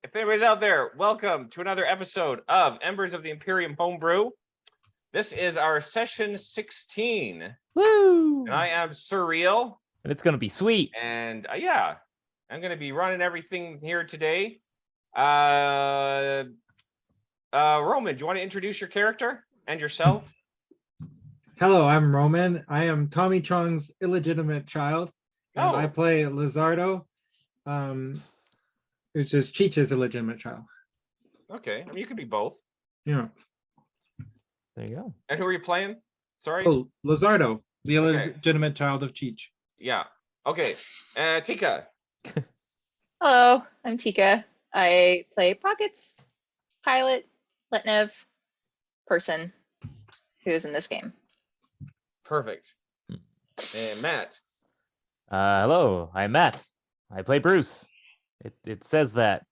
if anybody's out there, welcome to another episode of Embers of the Imperium Homebrew. This is our session 16. Woo! And I am Surreal. And it's going to be sweet. And yeah, I'm going to be running everything here today. Roman, do you want to introduce your character and yourself? Hello, I'm Roman. I am Tommy Chong's illegitimate child. And I play Lazardo, which is Cheech's illegitimate child. Okay, I mean, you could be both. Yeah. There you go. And who are you playing? Sorry? Oh, Lazardo, the illegitimate child of Cheech. Yeah. Okay. Tika. Hello, I'm Tika. I play Pockets, pilot, Letnev, person who is in this game. Perfect. And Matt. Hello, I'm Matt. I play Bruce. It says that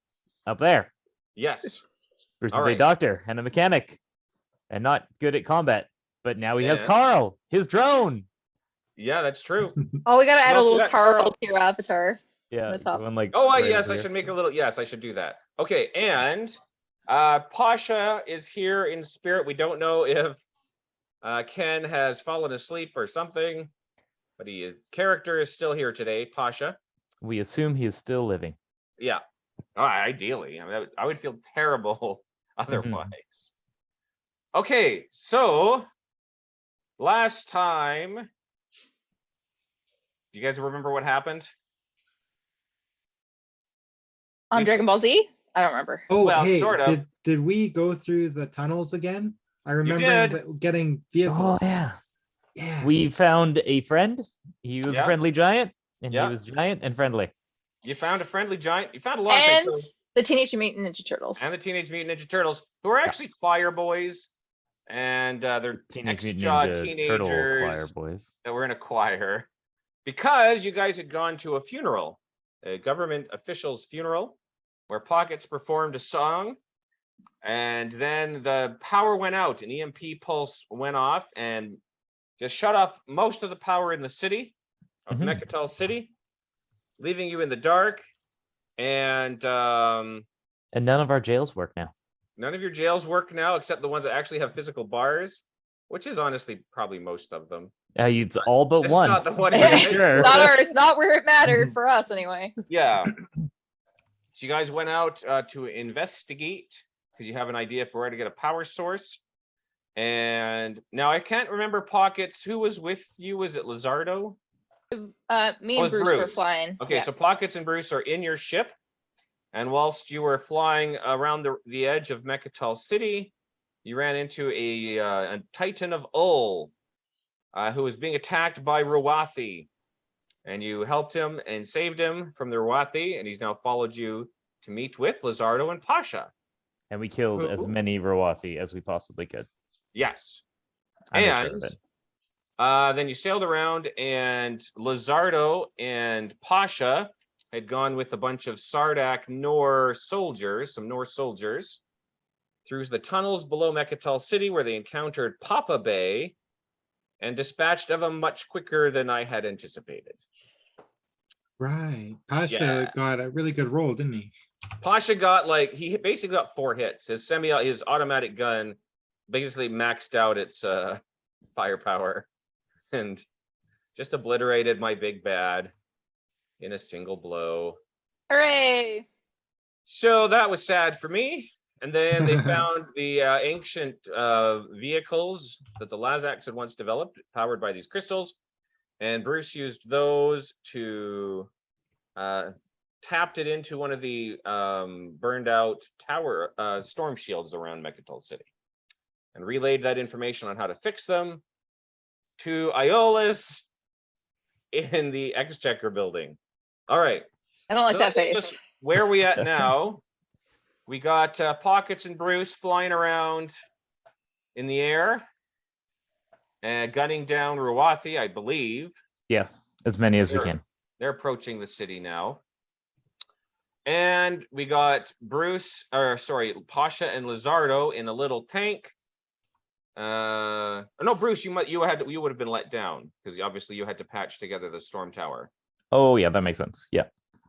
up there. Yes. Bruce All is right. a doctor and a mechanic and not good at combat. But now he has Yeah. Carl, his drone. Yeah, that's true. Oh, we gotta add a Also little got Carl Carl. to your avatar. Yeah. That's awesome. Going like Oh, right yes, over I here. should make a little. Yes, I should do that. Okay, and Pasha is here in spirit. We don't know if Ken has fallen asleep or something, but character is still here today. Pasha. We assume he is still living. Yeah. Ideally, I mean, I would feel terrible otherwise. Okay, so last time, do you guys remember what happened? On Dragon Ball Z? I don't remember. Oh, Well, hey, sort of. did we go through the tunnels again? I did. remember getting vehicles. Oh yeah. Yeah. We found a friend. He was Yeah. a friendly giant, and Yeah. he was giant and friendly. You found a friendly giant. You found a lot of And things. the Teenage Mutant Ninja Turtles. And the Teenage Mutant Ninja Turtles, who are actually choir boys, and they're Teenage Mutant extra Ninja Turtle choir teenagers boys. that were in a choir, because you guys had gone to a funeral, a government official's funeral, where Pockets performed a song, and then the power went out, an EMP pulse went off, and just shut off most of the power in the city of Mecatol City, leaving you in the dark, and And none of our jails work now. none of your jails work now, except the ones that actually have physical bars, which is honestly probably most of them. It's all but It's one. not the one. Pretty sure. Not ours, not where it mattered for us anyway. Yeah. So you guys went out to investigate because you have an idea for where to get a power source. And now I can't remember Pockets. Who was with you? Was it Lazardo? Me Oh, and it's Bruce were Bruce. flying. Okay, Yeah. so Pockets and Bruce are in your ship. And whilst you were flying around the edge of Mecatol City, you ran into a Titan of Ul, who was being attacked by Ruathi. And you helped him and saved him from the Ruathi, and he's now followed you to meet with Lazardo and Pasha. And we killed as Who? many Ruathi as we possibly could. Yes. I made sure of And it. then you sailed around, and Lazardo and Pasha had gone with a bunch of Sardak Nor soldiers, some Norse soldiers, through the tunnels below Mecatol City, where they encountered Papa Bay and dispatched of them much quicker than I had anticipated. Right. Pasha Yeah. got a really good roll, didn't he? Pasha got he basically got 4 hits. His automatic gun basically maxed out its firepower and just obliterated my big bad in a single blow. Hooray! So that was sad for me. And then they found the ancient vehicles that the Lazaks had once developed, powered by these crystals. And Bruce used those to tapped it into one of the burned out tower storm shields around Mecatol City, and relayed that information on how to fix them to Iola's in the Exchequer building. All right. I don't like So that that's face. just where we at now? We got Pockets and Bruce flying around in the air and gunning down Ruathi, I believe. Yeah, as many as we can. They're approaching the city now. And we got Pasha and Lazardo in a little tank. No, Bruce, you would have been let down because obviously you had to patch together the storm tower. Oh yeah, that makes sense. Yeah.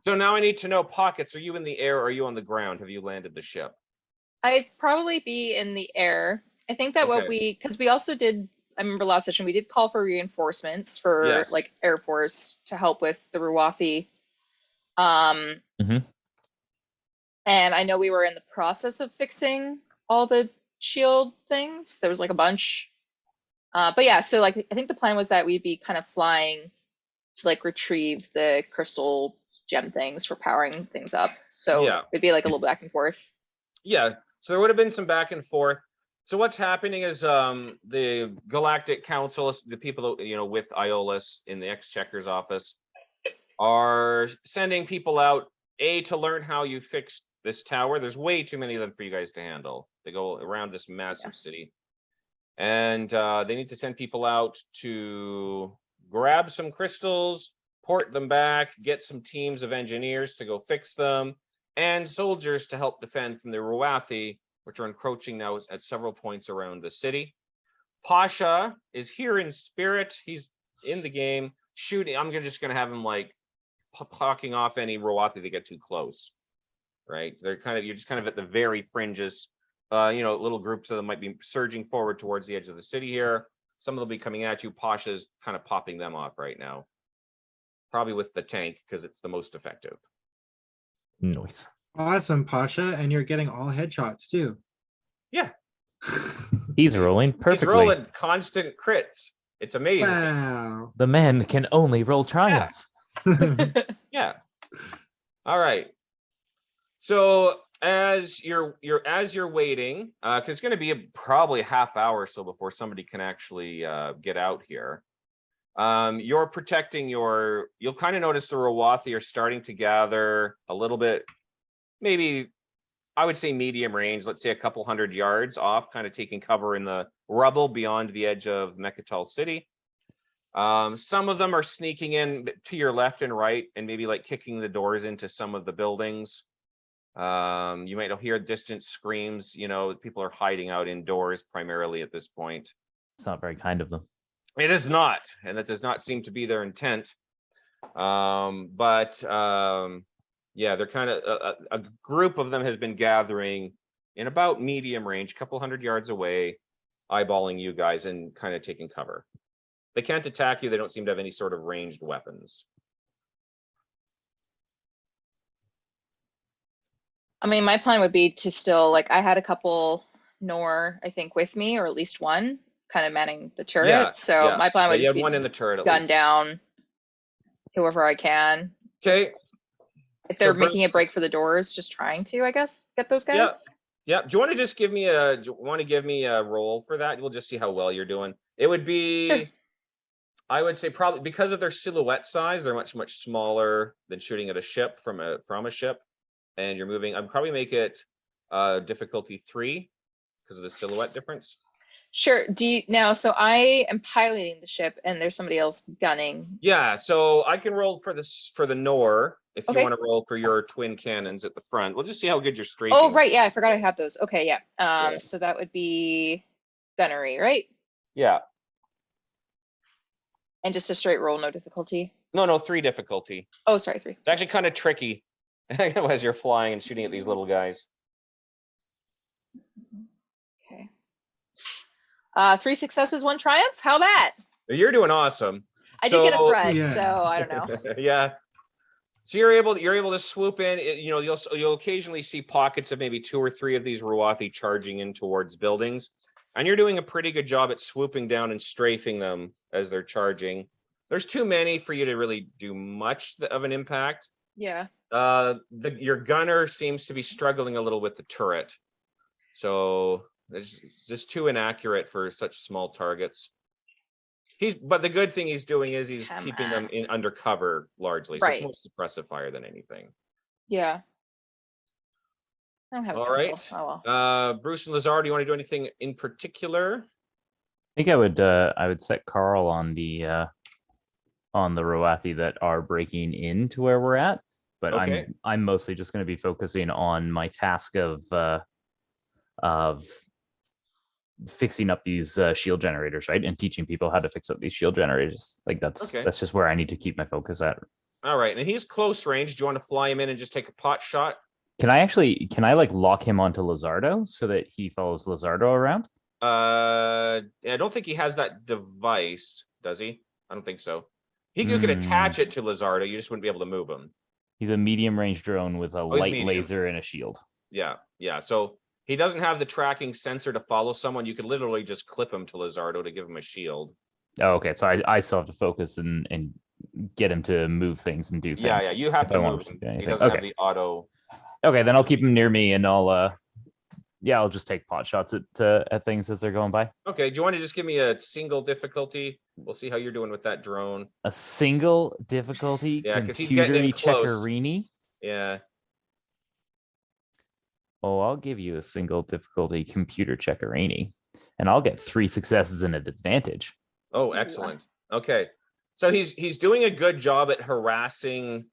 So now I need to know, Pockets, are you in the air or are you on the ground? Have you landed the ship? I'd probably be in the air. I think that what Okay. because we also did, I remember last session, we did call for reinforcements for Yes. like Air Force to help with the Ruathi. Um, Mhm. and I know we were in the process of fixing all the shield things. There was like a bunch. But yeah, so like I think the plan was that we'd be kind of flying to like retrieve the crystal gem things for powering things up. So Yeah. it'd be like a little back and forth. Yeah. So there would have been some back and forth. So what's happening is the Galactic Council, the people with Iolus in the Exchequer's office, are sending people out to learn how you fix this tower. There's way too many of them for you guys to handle. They go around this massive city, and they need to send people out to grab some crystals, port them back, get some teams of engineers to go fix them, and soldiers to help defend from the Ruathi, which are encroaching now at several points around the city. Pasha is here in spirit. He's in the game shooting. I'm just gonna have him like hawking off any Ruathi that get too close. Right? You're just kind of at the very fringes. Little groups of them might be surging forward towards the edge of the city here. Some of them will be coming at you. Pasha's kind of popping them off right now. Probably with the tank because it's the most effective. Nice. Awesome, Pasha, and you're getting all headshots too. Yeah. He's rolling perfectly. He's rolling constant crits. It's amazing. Wow. The man can only roll triumph. Yeah. All right. So as you're waiting, because it's going to be probably a half hour or so before somebody can actually get out here. You're protecting you'll kind of notice the Ruathi are starting to gather a little bit, maybe I would say medium range, let's say a couple 100 yards off, kind of taking cover in the rubble beyond the edge of Mecatol City. Some of them are sneaking in to your left and right and maybe like kicking the doors into some of the buildings. You might hear distant screams, people are hiding out indoors primarily at this point. It's not very kind of them. It is not, and that does not seem to be their intent. Yeah, they're kind of a group of them has been gathering in about medium range, a couple 100 yards away, eyeballing you guys and kind of taking cover. They can't attack you. They don't seem to have any sort of ranged weapons. I mean, my plan would be to still, like, I had a couple Nor, I think, with me, or at least one, kind of manning the turret. Yeah, so yeah. my plan would You just had be one in the turret at gun least. down whoever I can. Okay. If they're So making a Bruce- break for the doors, just trying to, I guess, get those Yeah. guys. Yeah. Do you want to just give me a roll for that? We'll just see how well you're doing. It would be, Sure. I would say probably because of their silhouette size, they're much, much smaller than shooting at a ship from a ship. And you're moving, I'd probably make it difficulty 3 because of the silhouette difference. Sure. So I am piloting the ship and there's somebody else gunning. Yeah, so I can roll for the Nor if you Okay. want to roll for your twin cannons at the front. We'll just see how good your strafing. Oh, right. Yeah, I forgot I have those. Okay, yeah. Yeah. So that would be gunnery, right? Yeah. And just a straight roll, no difficulty. No, 3 difficulty. Oh, sorry, 3. It's actually kind of tricky as you're flying and shooting at these little guys. Okay. 3 successes, 1 triumph. How that? You're doing awesome. I did get a So- threat, Yeah. so I don't know. Yeah. So you're able to swoop in. You'll occasionally see pockets of maybe 2 or 3 of these Ruathi charging in towards buildings, and you're doing a pretty good job at swooping down and strafing them as they're charging. There's too many for you to really do much of an impact. Yeah. Your gunner seems to be struggling a little with the turret, so it's just too inaccurate for such small targets. But the good thing he's doing is he's Come keeping them on. in undercover largely. So Right. it's more suppressive fire than anything. Yeah. I don't have a All pencil. right. Oh well. Bruce and Lazardo, do you want to do anything in particular? I think I would set Carl on the Ruathi that are breaking into where we're at, but Okay. I'm mostly just going to be focusing on my task of fixing up these shield generators, right, and teaching people how to fix up these shield generators. Like that's Okay. just where I need to keep my focus at. All right, and he's close range. Do you want to fly him in and just take a pot shot? Can I like lock him onto Lazardo so that he follows Lazardo around? I don't think he has that device, does he? I don't think so. You can attach it to Lazardo. You just wouldn't be able to move him. He's a medium range drone with a light medium. laser and a shield. Yeah. So he doesn't have the tracking sensor to follow someone. You could literally just clip him to Lazardo to give him a shield. Oh, okay. So I still have to focus and get him to move things and do things. Yeah. You have to move him. He doesn't have the auto. Okay, then I'll keep him near me, and I'll just take pot shots at things as they're going by. Okay. Do you want to just give me a single difficulty? We'll see how you're doing with that drone. A single difficulty, Yeah, because he's getting in close. checkerini. Yeah. Oh, I'll give you a single difficulty computer checkerini, and I'll get 3 successes and an advantage. Oh, excellent. Okay. So he's doing a good job at harassing.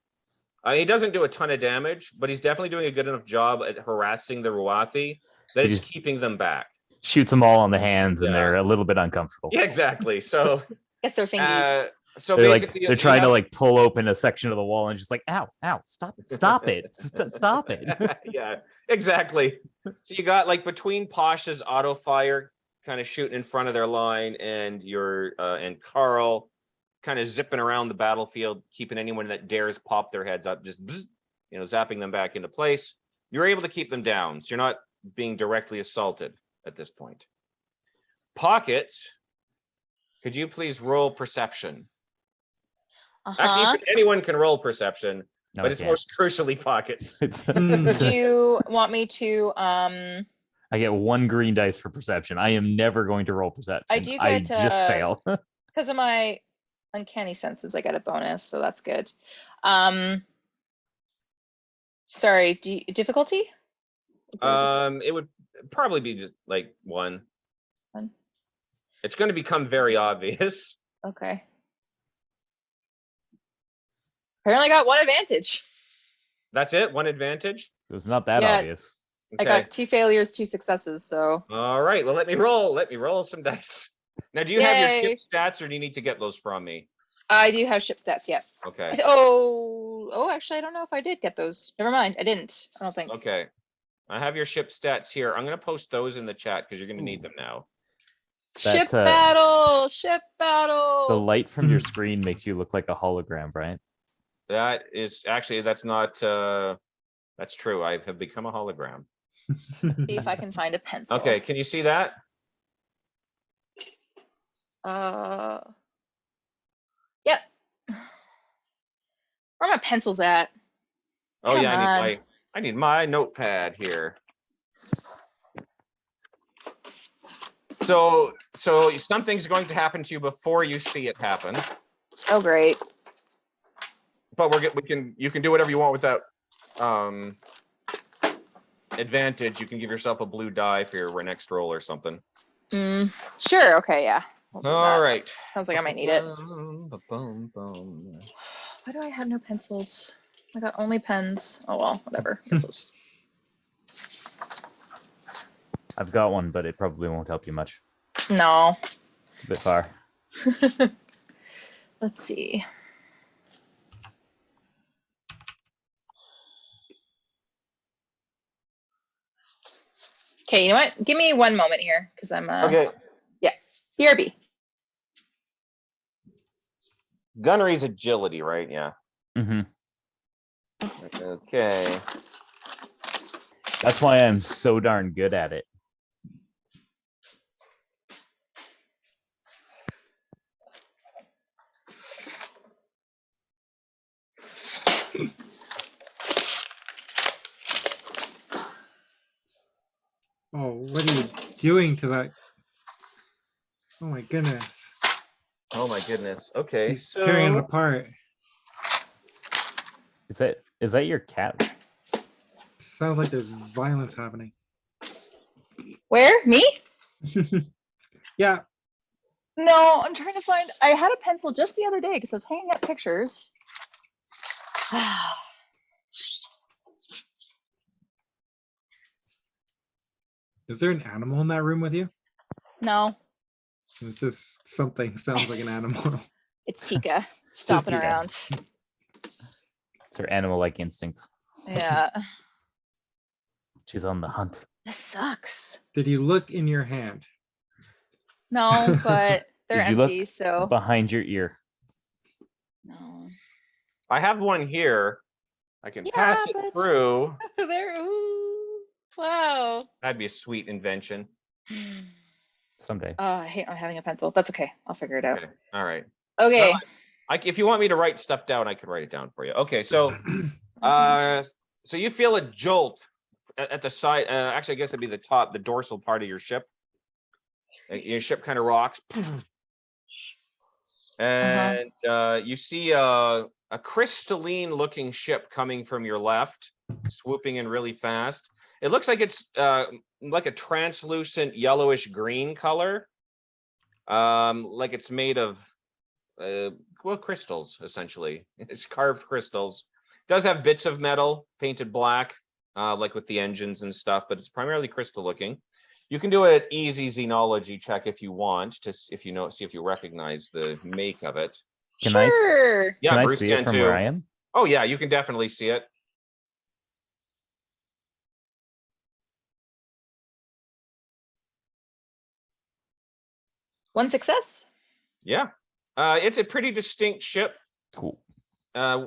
He doesn't do a ton of damage, but he's definitely doing a good enough job at harassing the Ruathi that it's keeping them back. Shoots them all on the hands, and they're a little bit uncomfortable. Yeah, exactly. So, Guess their fingies. So they're basically, they're trying to like pull open a section of the wall and just like, ow, stop it, stop it. Yeah, exactly. So you got like between Pasha's auto fire kind of shooting in front of their line and and Carl kind of zipping around the battlefield, keeping anyone that dares pop their heads up, just zapping them back into place. You're able to keep them down, so you're not being directly assaulted at this point. Pockets, could you please roll perception? Actually, anyone can roll perception, but it's most crucially Pockets. Do you want me to? I get 1 green dice for perception. I am never going to roll perception. I do get. I just fail because of my uncanny senses. I get a bonus, so that's good. Sorry. Difficulty? It would probably be just like 1. It's going to become very obvious. Okay. Apparently, I got 1 advantage. That's it. 1 advantage. It was not that obvious. Okay. I got 2 failures, 2 successes. So. All right. Well, let me roll some dice. Now, do you have your ship stats, or do you need to get those from me? I do have ship stats. Yeah. Okay. Oh, actually, I don't know if I did get those. Never mind. I didn't. I don't think. Okay. I have your ship stats here. I'm going to post those in the chat because you're going to need them now. Ship battle. The light from your screen makes you look like a hologram, right? That is actually, that's not, that's true. I have become a hologram. See if I can find a pencil. Okay. Can you see that? Yep. Where are my pencils at? Oh, yeah, I need my notepad here. So something's going to happen to you before you see it happen. Oh, great. But you can do whatever you want with that advantage. You can give yourself a blue die for your next roll or something. Sure. Okay. Yeah. All right. Sounds like I might need it. Why do I have no pencils? I got only pens. Oh well, whatever. Pencils. I've got one, but it probably won't help you much. No. It's a bit far. Let's see. Okay, you know what? Give me 1 moment here, because I'm okay. Yeah. BRB. Gunnery's agility, right? Yeah. Mm-hmm. Okay. That's why I'm so darn good at it. Oh, what are you doing to that? Oh my goodness. Oh my goodness. Okay. He's tearing it apart. Is that your cat? Sounds like there's violence happening. Where? Me? Yeah. No, I'm trying to find. I had a pencil just the other day because I was hanging up pictures. Is there an animal in that room with you? No. It's just something sounds like an animal. It's Tika stomping around. It's her animal-like instincts. Yeah. She's on the hunt. This sucks. Did you look in your hand? No, but they're Did you look empty, so behind your ear? no. I have one here. I can pass Yeah, it but through. there. Ooh, wow. That'd be a sweet invention. Someday. Oh, I hate not having a pencil. That's okay. I'll figure it out. Okay. All right. Okay. If you want me to write stuff down, I could write it down for you. Okay. So, so you feel a jolt at the side. Actually, I guess it'd be the dorsal part of your ship. Your ship kind of rocks, and you see a crystalline-looking ship coming from your left, swooping in really fast. It looks like it's like a translucent yellowish green color, like it's made of well, crystals essentially. It's carved crystals. It does have bits of metal painted black, like with the engines and stuff, but it's primarily crystal looking. You can do an easy xenology check if you want, to see if you recognize the make of it. Can I? Sure. Yeah, Can I Bruce see it can from too. where I am? Oh yeah, you can definitely see it. One success. Yeah, it's a pretty distinct ship. Cool.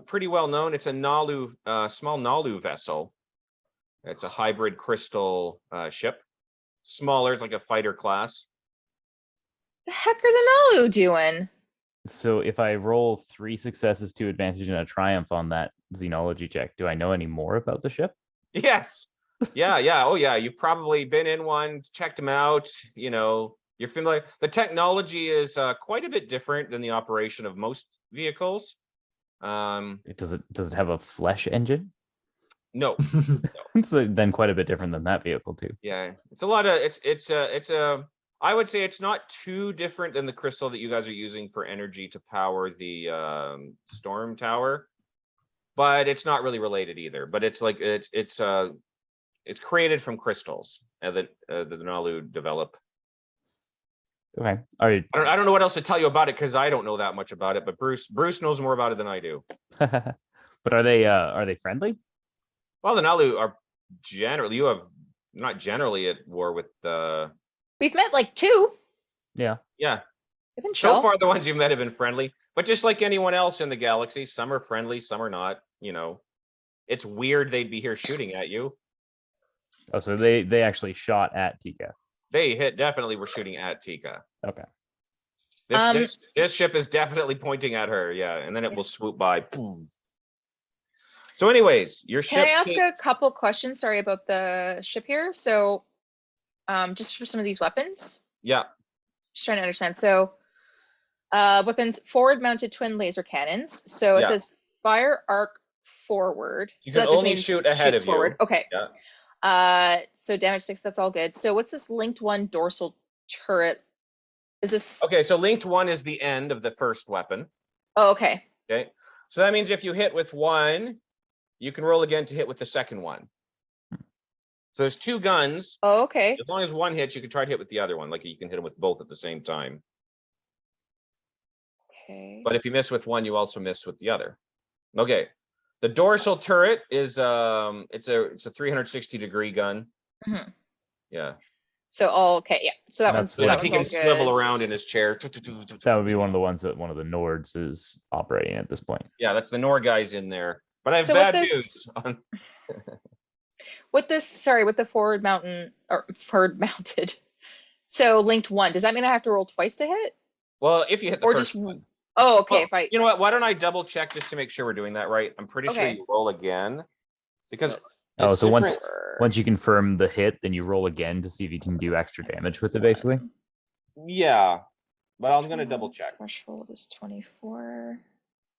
Pretty well known. It's a Nalu, small Nalu vessel. It's a hybrid crystal ship. Smaller, it's like a fighter class. The heck are the Nalu doing? So if I roll 3 successes, 2 advantage, and a triumph on that xenology check, do I know any more about the ship? Yes. Yeah, yeah. Oh yeah. You've probably been in one, checked them out. You know, you're familiar. The technology is quite a bit different than the operation of most vehicles. Does it have a flesh engine? No. So then quite a bit different than that vehicle too. Yeah, it's a lot of it's I would say it's not too different than the crystal that you guys are using for energy to power the storm tower, but it's not really related either. But it's like it's created from crystals that the Nalu develop. Okay. I don't know what else to tell you about it because I don't know that much about it, but Bruce knows more about it than I do. But are they friendly? Well, the Nalu are generally not generally at war with the. We've met like 2. Yeah. Yeah. They've been So chill. far, the ones you've met have been friendly, but just like anyone else in the galaxy, some are friendly, some are not. You know, it's weird they'd be here shooting at you. Oh, so they actually shot at Tika. They definitely were shooting at Tika. Okay. This ship is definitely pointing at her, yeah, and then it will swoop by. Boom. So, anyways, your ship. Can I ask a couple questions? Sorry about the ship here. So, just for some of these weapons. Yeah. Just trying to understand. So, weapons: forward-mounted twin laser cannons. So it says fire arc forward. You so can that just only means shoot ahead shoots of you. forward. Okay. Yeah. So damage 6. That's all good. So what's this linked 1 dorsal turret? Is this Okay? So linked 1 is the end of the first weapon. Oh, okay. Okay. So that means if you hit with 1, you can roll again to hit with the second one. So there's 2 guns. Oh, okay. As long as 1 hits, you can try to hit with the other one. Like you can hit them with both at the same time. Okay. But if you miss with 1, you also miss with the other. Okay. The dorsal turret is it's a 360-degree gun. Mhm. Yeah. So okay, yeah. So that one's Yeah, that He one's can all swivel good. around in his chair. That would be one of the ones that one of the Nords is operating at this point. Yeah, that's the Nor guys in there. But I have So bad with news this- on. With the forward mounted. So linked 1. Does that mean I have to roll twice to hit? Well, if you hit the Or first just one. Oh, okay. Well, If I you know what? Why don't I double check just to make sure we're doing that right? I'm pretty sure Okay. you roll again because. split Oh, it's so once different. once you confirm the hit, then you roll again to see if you can do extra damage with it, basically. Yeah, but I'm gonna double check Threshold is 24.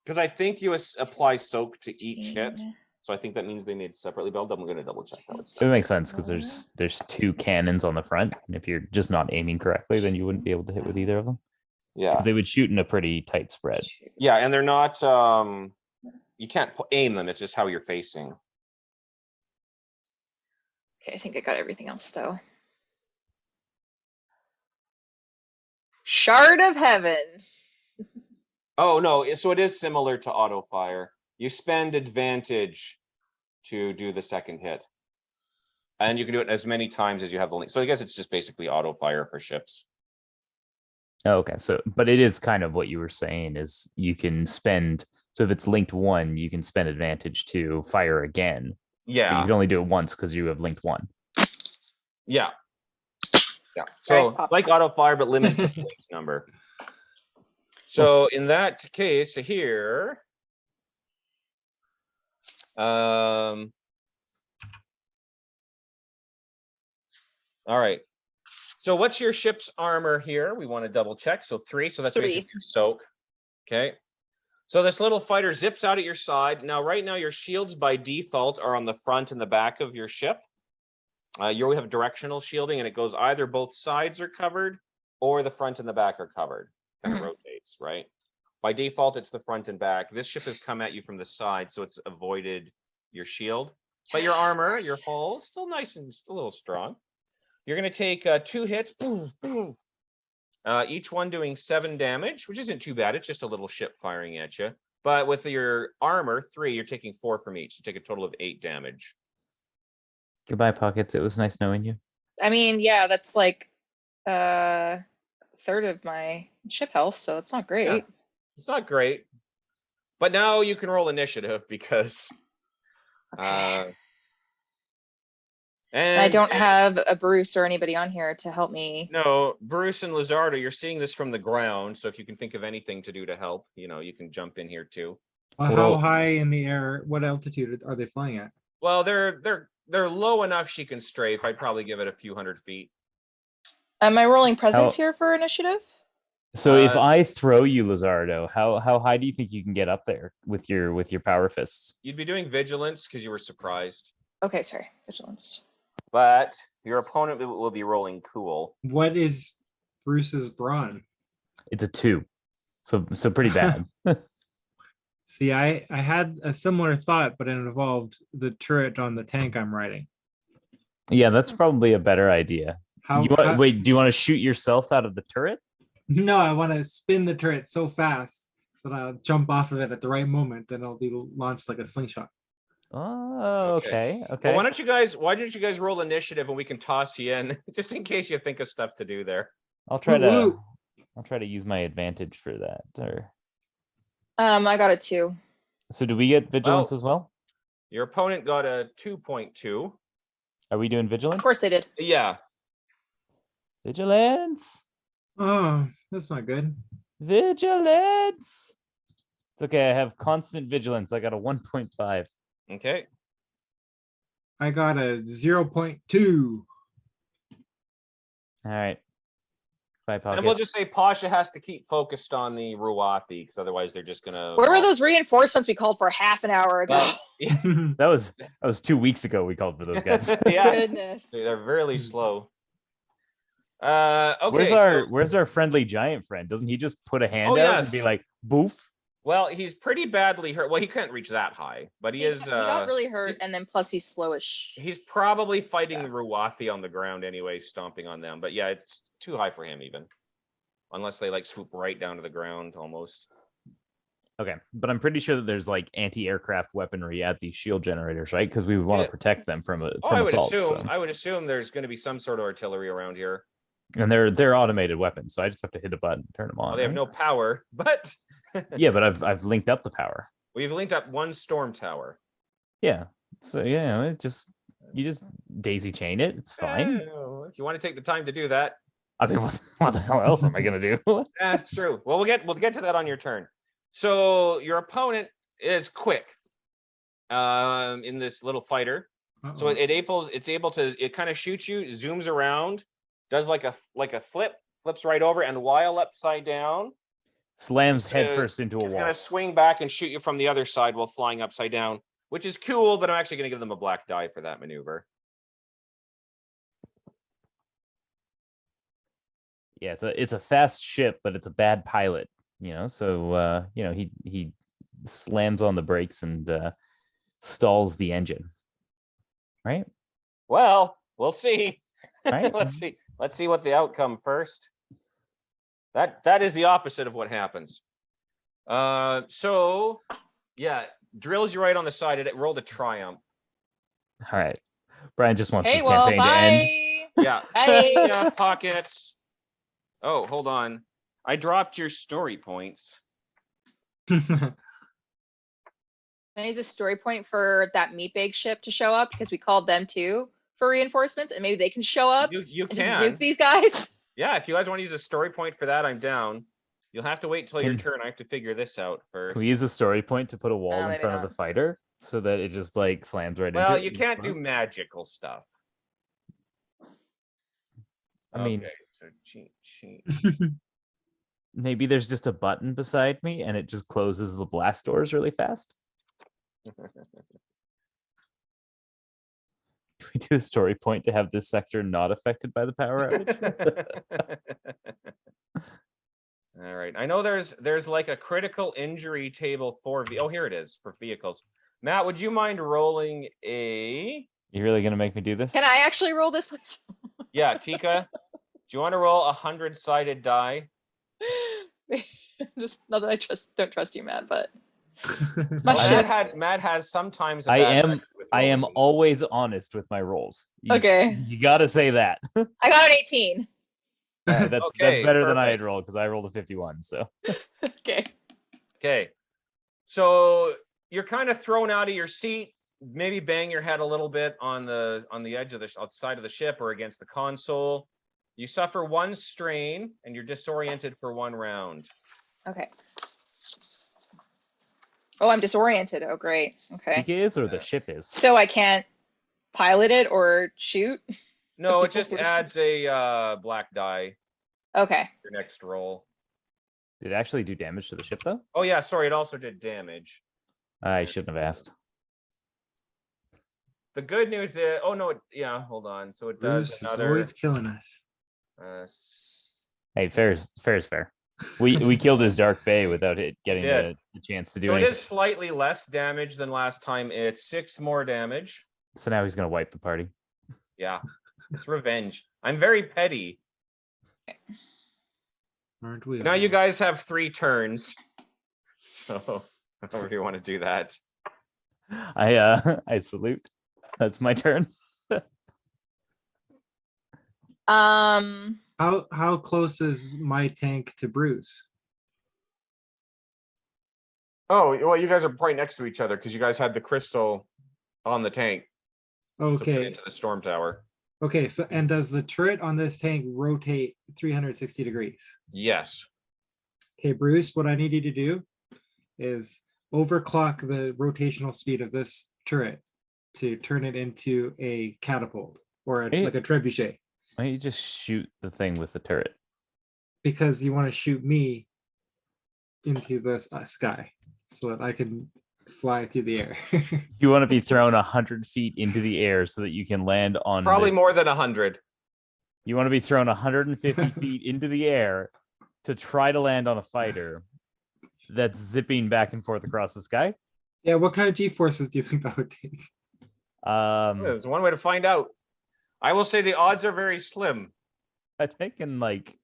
because I think you apply soak to each hit. 18. So I think that means they made separately. But I'm gonna double check that. It makes sense because there's 2 cannons on the front, and if you're just not aiming correctly, then you wouldn't be able to hit with either of them. Yeah. Because they would shoot in a pretty tight spread. Yeah, and they're not. You can't aim them. It's just how you're facing. Okay, I think I got everything else though. Shard of Heaven. Oh no! So it is similar to auto fire. you spend advantage to do the second hit. And you can do it as many times as you have the link. So I guess it's just basically auto fire for ships. Oh, okay. So, but it is kind of what you were saying is you can spend. So if it's linked 1, you can spend advantage to fire again. But you Yeah. can only do it once because you have linked 1. Yeah. Yeah. Sorry, So like auto fire, but limit to link number. So in that case here, all right. So what's your ship's armor here? We want to double check. So 3. So that's 3. basically your soak. Okay. So this little fighter zips out at your side. Now, right now, your shields by default are on the front and the back of your ship. You have directional shielding, and it goes either both sides are covered or the front and the back are covered. Kind of rotates, right? By default, it's the front and back. This ship has come at you from the side, so it's avoided your shield. But your armor, your hull, still nice and a little strong. You're going to take 2 hits. Boom, boom. Each one doing 7 damage, which isn't too bad. It's just a little ship firing at you. But with your armor, 3, you're taking 4 from each. You take a total of 8 damage. Goodbye, Pockets. It was nice knowing you. I mean, yeah, that's like a third of my ship health, so it's not great. Yeah, it's not great. But now you can roll initiative because Okay. and I don't have a Bruce or anybody on here to help me. No, Bruce and Lazardo, you're seeing this from the ground. So if you can think of anything to do to help, you can jump in here too. How Well- high in the air? What altitude are they flying at? Well, they're low enough she can strafe. I'd probably give it a few hundred feet. Am I rolling presence How- here for initiative? So if Uh, I throw you, Lazardo, how high do you think you can get up there with your power fists? You'd be doing vigilance because you were surprised, Okay, sorry. Vigilance. but your opponent will be rolling cool. What is Bruce's brawn? It's a 2, so pretty bad. See, I had a similar thought, but it involved the turret on the tank I'm riding. Yeah, that's probably a better idea. Wait, do you want to shoot yourself out of the turret? No, I want to spin the turret so fast that I'll jump off of it at the right moment, then it'll be launched like a slingshot. Oh, okay. Well, why don't you guys roll initiative and we can toss you in just in case you think of stuff to do there. I'll try Woo-woo. to use my advantage for that. Or I got a 2. so do we get vigilance Well- as well? Your opponent got a 2.2. Are we doing vigilance? Of course they did. Yeah. Vigilance. Oh, that's not good. Vigilance. It's okay. I have constant vigilance. I got a 1.5. Okay. I got a 0.2. All right. Bye, Pockets. And we'll just say Pasha has to keep focused on the Ruathi because otherwise they're just gonna. Where were those reinforcements we called for half an hour ago? Well, yeah, That was 2 weeks ago. We called for those guys. yeah, Goodness. they're really slow. Okay. Where's our friendly giant friend? Doesn't he just put a hand Oh, out yes. and be like, "Boof"? Well, he's pretty badly hurt. Well, he can't reach that high, but he is. He got really hurt, and then plus he's slowish. He's probably fighting Yeah. the Ruathi on the ground anyway, stomping on them. But yeah, it's too high for him even, unless they like swoop right down to the ground almost. Okay, but I'm pretty sure that there's like anti-aircraft weaponry at these shield generators, right? Because we would want Yeah. to protect them from Oh, assault. I would assume there's going to be some sort of artillery around here. And they're automated weapons, so I just have to hit a button, turn them on. Well, they have right? no power, but Yeah, but I've linked up the power. we've linked up one storm tower. Yeah, so you just daisy chain it. It's fine. If you want to take the time to do that, I mean, what the hell else am I gonna do? that's true. Well, we'll get to that on your turn. So your opponent is quick in this little fighter. So it's able to kind of shoot you, zooms around, does like a flips right over, and while upside down, Slams headfirst into a it's wall. gonna swing back and shoot you from the other side while flying upside down, which is cool. But I'm actually gonna give them a black die for that maneuver. Yeah, it's a fast ship, but it's a bad pilot. So he slams on the brakes and stalls the engine. Right? Well, we'll see. Right? Let's see what the outcome first. That is the opposite of what happens. So yeah, drills you right on the side. It rolled a triumph. All right. Brian just wants Hey, this well, campaign to end. bye. Yeah. Bye. Yeah, pockets. Oh, hold on. I dropped your story points. Can I use a story point for that meat bag ship to show up because we called them too for reinforcements, and maybe they can show up You and just can. nuke these guys? Yeah, if you guys want to use a story point for that, I'm down. You'll have to wait till your Can- turn. I have to figure this out first. Can we use a story point to put a wall in maybe front of not. the fighter so that it just like slams right Well, into it? you in can't do response? magical stuff. I mean, Okay, so cheat. maybe there's just a button beside me and it just closes the blast doors really fast. Can we do a story point to have this sector not affected by the power outage? All right. I know there's like a critical injury table for oh, here it is for vehicles. Matt, would you mind rolling a? You really gonna make me do this? Can I actually roll this, please? Yeah, Tika. Do you want to roll 100-sided die? Just not that I don't trust you, Matt, but Oh, my ship. Matt has sometimes. A I bad am record with I am rolling. always honest with my rolls. Okay. You gotta say that. I got an 18. That's Okay, better than I had perfect. rolled because I rolled a 51. So Okay. Okay. So you're kind of thrown out of your seat. Maybe bang your head a little bit on the edge of the outside of the ship or against the console. You suffer 1 strain and you're disoriented for 1 round. Okay. Oh, I'm disoriented. Oh, great. Okay. TK is or the ship is. So I can't pilot it or shoot? No, it people just who are adds a black die Okay. to your next roll. Did it actually do damage to the ship though? Oh yeah, sorry, it also did damage. I shouldn't have asked. The good news is, oh no, yeah, hold on. So it does Bruce is another. always killing us. Hey, fair is fair. We killed his Dark Bay without it getting Did. the chance to do So it anything. is slightly less damage than last time. It's 6 more damage. So now he's gonna wipe the party. Yeah, it's revenge. I'm very petty. Aren't we? Now you all? guys have 3 turns. So however you want to do that. I salute. That's my turn. How close is my tank to Bruce? Oh, well, you guys are right next to each other because you guys had the crystal on the tank to put Okay. into the storm tower. Okay. So, and does the turret on this tank rotate 360 degrees? Yes. Okay, Bruce, what I need you to do is overclock the rotational speed of this turret to turn it into a catapult or Hey. like a trebuchet, Why don't you just shoot the thing with the turret? because you want to shoot me into the sky so that I can fly through the air. You want to be thrown 100 feet into the air so that you can land on. Probably more than 100. You want to be thrown 150 feet into the air to try to land on a fighter that's zipping back and forth across the sky. Yeah, what kind of G-forces do you think that would take? There's one way to find out. I will say the odds are very slim. I think in like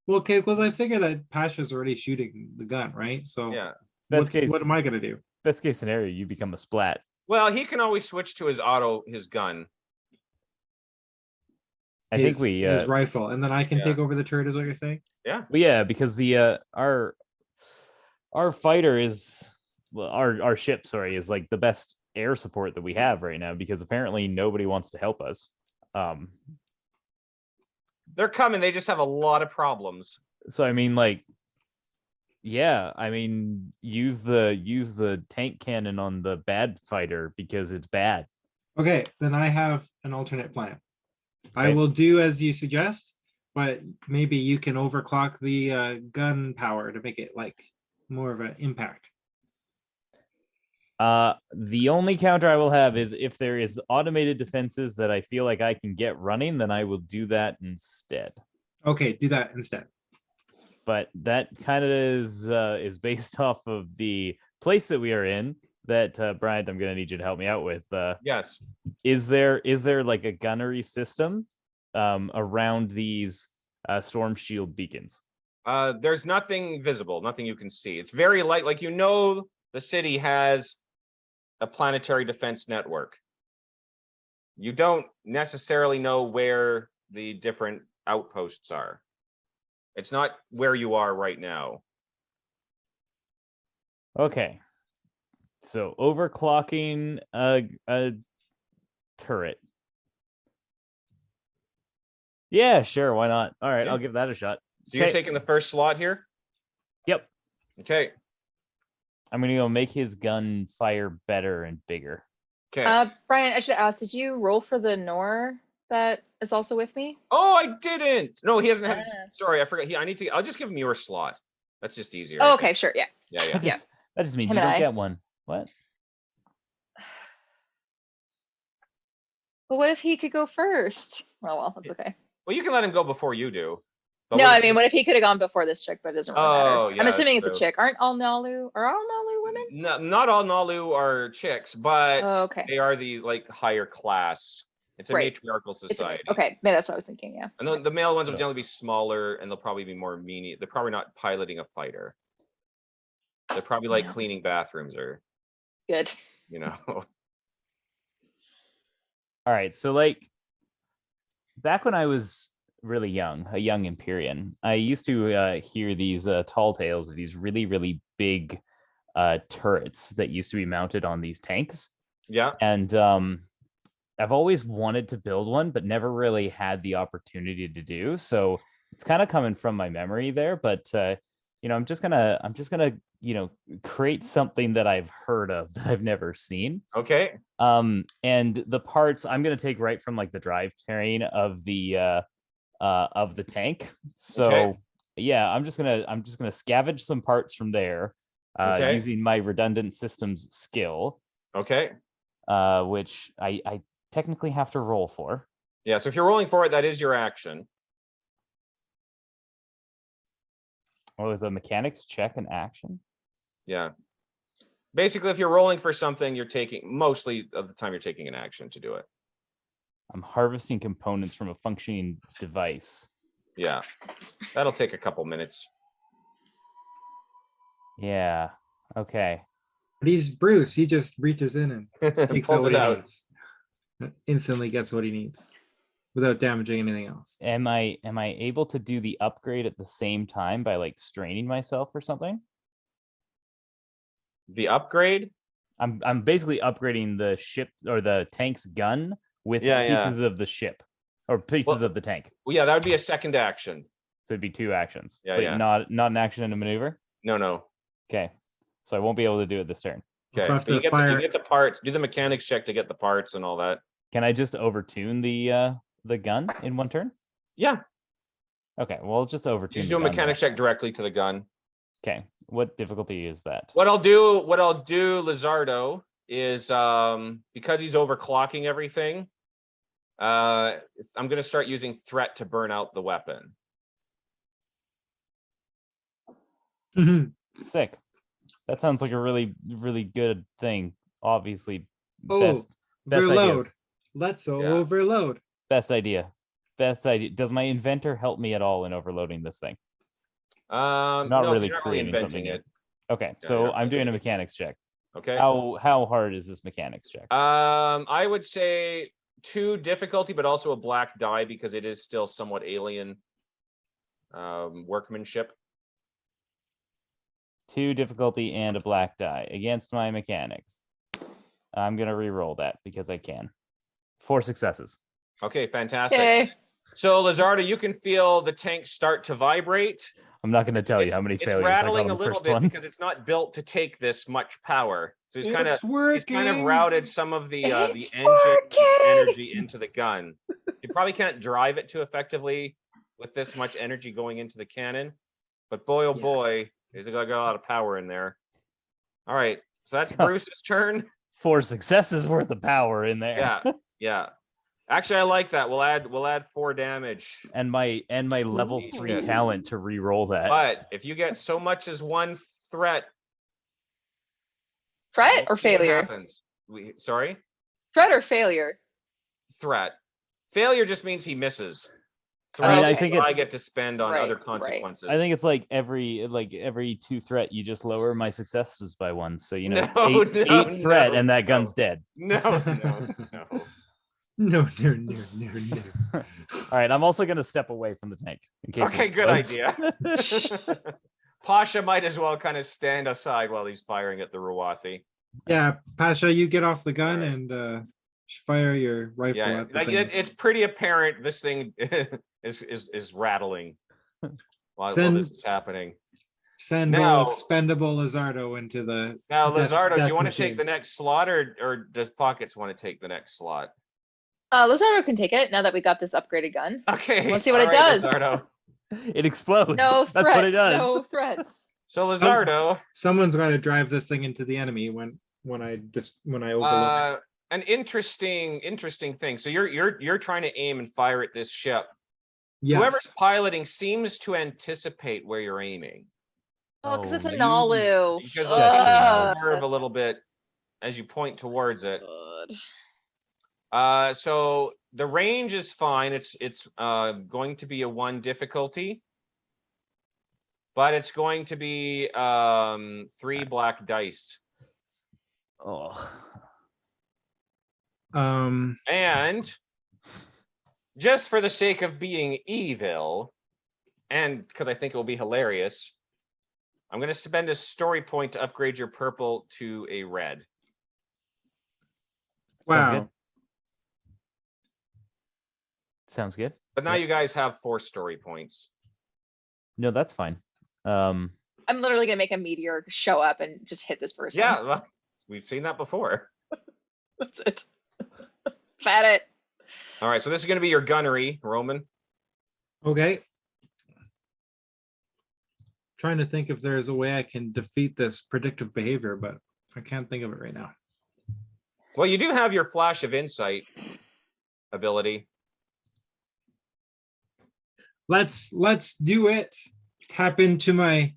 Well, okay, because I figure that Pasha's already shooting the gun, right? So Yeah. best case, what am I gonna do? best case scenario, you become a splat. Well, he can always switch to his gun. I think we his rifle, and then I can yeah. take over the turret, is what you're saying? Yeah. well, yeah, because the our fighter is well, our ship, sorry, is like the best air support that we have right now because apparently nobody wants to help us. They're coming. They just have a lot of problems. So I mean, like, yeah, I mean, use the tank cannon on the bad fighter because it's bad. Okay, then I have an alternate plan. I Okay. will do as you suggest, but maybe you can overclock the gun power to make it like more of an impact. The only counter I will have is if there is automated defenses that I feel like I can get running, then I will do that instead. Okay, do that instead. But that kind of is based off of the place that we are in. That Brian, I'm gonna need you to help me out with. Yes. Is there like a gunnery system around these storm shield beacons? There's nothing visible, nothing you can see. It's very light. Like, the city has a planetary defense network. You don't necessarily know where the different outposts are. It's not where you are right now. Okay. So overclocking a turret. Yeah, sure, why not? All right, Yeah. I'll give that a shot. So you're Okay. taking the first slot here? Yep. Okay. I'm gonna go make his gun fire better and bigger. Okay. Brian, I should ask, did you roll for the Nor that is also with me? Oh, I didn't. No, he hasn't had. Ah. Sorry, I forgot. I need to. I'll just give him your slot. That's just easier. Oh, I okay, think. sure, yeah. Yeah, yeah. That just means Him you and don't I. get one. What? But what if he could go first? Oh well, that's okay. Well, you can let him go before you do. But No, what I if- mean, what if he could have gone before this chick, but it doesn't really matter. Oh, yeah, I'm assuming it's true. a chick. Are all Nalu women? No, not all Nalu are chicks, but Oh, okay. they are the like higher class. It's a Right. matriarchal It's society. okay. Yeah, that's what I was thinking. Yeah. And the male ones will So- generally be smaller, and they'll probably be more meanie. They're probably not piloting a fighter. They're probably like Yeah. cleaning bathrooms or, Good. you know. All right, so like back when I was really young, a young Imperium, I used to hear these tall tales of these really, really big turrets that used to be mounted on these tanks. Yeah. And I've always wanted to build one, but never really had the opportunity to do. So it's kind of coming from my memory there. But I'm just gonna create something that I've heard of that I've never seen. Okay. And the parts I'm gonna take right from like the drivetrain of the tank. So Okay. yeah, I'm just gonna scavenge some parts from there, Okay. using my redundant systems skill, Okay. which I technically have to roll for. Yeah. So if you're rolling for it, that is your action. Oh, is a mechanics check an action? Yeah. Basically, if you're rolling for something, you're taking mostly of the time you're taking an action to do it. I'm harvesting components from a functioning device. Yeah. That'll take a couple minutes. Yeah. Okay. But he's Bruce. He just reaches in and takes out Pulls what it he out. needs. Instantly gets what he needs without damaging anything else. Am I able to do the upgrade at the same time by like straining myself or something? The upgrade? I'm basically upgrading the ship or the tank's gun with Yeah, yeah. pieces of the ship or pieces Well- of the tank. Well, yeah, that would be a second action. So it'd be two actions. Yeah, but yeah. not an action and a maneuver. No. Okay. So I won't be able to do it this turn. Also Okay. have But you to get, fire. you get the parts. Do the mechanics check to get the parts and all that. Can I just overtune the gun in one turn? Yeah. Okay, well just overtune. You just the do a gun mechanics then. check directly to the gun. Okay. What difficulty is that? What I'll do, Lazardo, is because he's overclocking everything, I'm gonna start using threat to burn out the weapon. Mhm. Sick. That sounds like a really, really good thing. Obviously, Oh, best overload. ideas. Let's overload. Best idea. Best idea. Does my inventor help me at all in overloading this thing? Not Not really you're not creating inventing something new. it. Okay, Yeah, so you're I'm doing a inventing it. mechanics check. Okay. How hard is this mechanics check? I would say 2 difficulty, but also a black die because it is still somewhat alien workmanship. 2 difficulty and a black die against my mechanics. I'm gonna re-roll that because I can. 4 successes. Okay, fantastic. Okay. So Lazardo, you can feel the tank start to vibrate. I'm not gonna tell you how many It's failures I got rattling on a the little first bit one. because it's not built to take this much power. So he's kind of working. routed some of the It's engine working! energy into the gun. You probably can't drive it too effectively with this much energy going into the cannon. But boy, oh Yes. boy, he's got a lot of power in there. All right, so that's Huh. Bruce's turn. 4 successes worth of power in there. Yeah, yeah. Actually, I like that. We'll add 4 damage. and my level 3 Yeah. talent to re-roll that. But if you get so much as 1 threat, Threat we'll or see what failure? happens. Sorry? Threat or failure? Threat. Failure just means he misses. The I mean, rest I think I it's- get to spend on Right, other right. consequences. I think it's like every 2 threat, you just lower my successes by 1. So you know, it's No, 8 threat, no, and that gun's no. dead. No, no, no. No. All right, I'm also gonna step away from the tank in case. Okay, it good explodes. idea. Pasha might as well kind of stand aside while he's firing at the Ruathi. Yeah, Pasha, you get off the gun Alright. and fire your rifle Yeah, at the like things. it's pretty apparent this thing is rattling while Send- this is happening. Send Now- old expendable Lazardo into the Now, death- Lazardo, do death you want to machine. take the next slot, or does Pockets want to take the next slot? Lazardo can take it now that we got this upgraded gun. Okay, Let's see what it alright, does. Lazardo. It explodes. No threats. That's what it does. No threats. So Lazardo, Someone's got to drive this thing into the enemy when I overload. an interesting thing. So you're trying to aim and fire at this ship. Yes. Whoever's piloting seems to anticipate where you're aiming. Oh, because it's a you- Nalu. Because Ugh. they'll curve a little bit as you point towards it. God. So the range is fine. It's going to be a 1 difficulty, but it's going to be 3 black dice. Oh. And just for the sake of being evil, and because I think it will be hilarious, I'm going to spend a story point to upgrade your purple to a red. Sounds Wow. good. Sounds good. But now Yeah. you guys have 4 story points. No, that's fine. I'm literally gonna make a meteor show up and just hit this person. Yeah, well, we've seen that before. That's it. Fat it. All right, so this is going to be your gunnery, Roman. Okay. Trying to think if there's a way I can defeat this predictive behavior, but I can't think of it right now. Well, you do have your flash of insight ability. Let's do it. Tap into my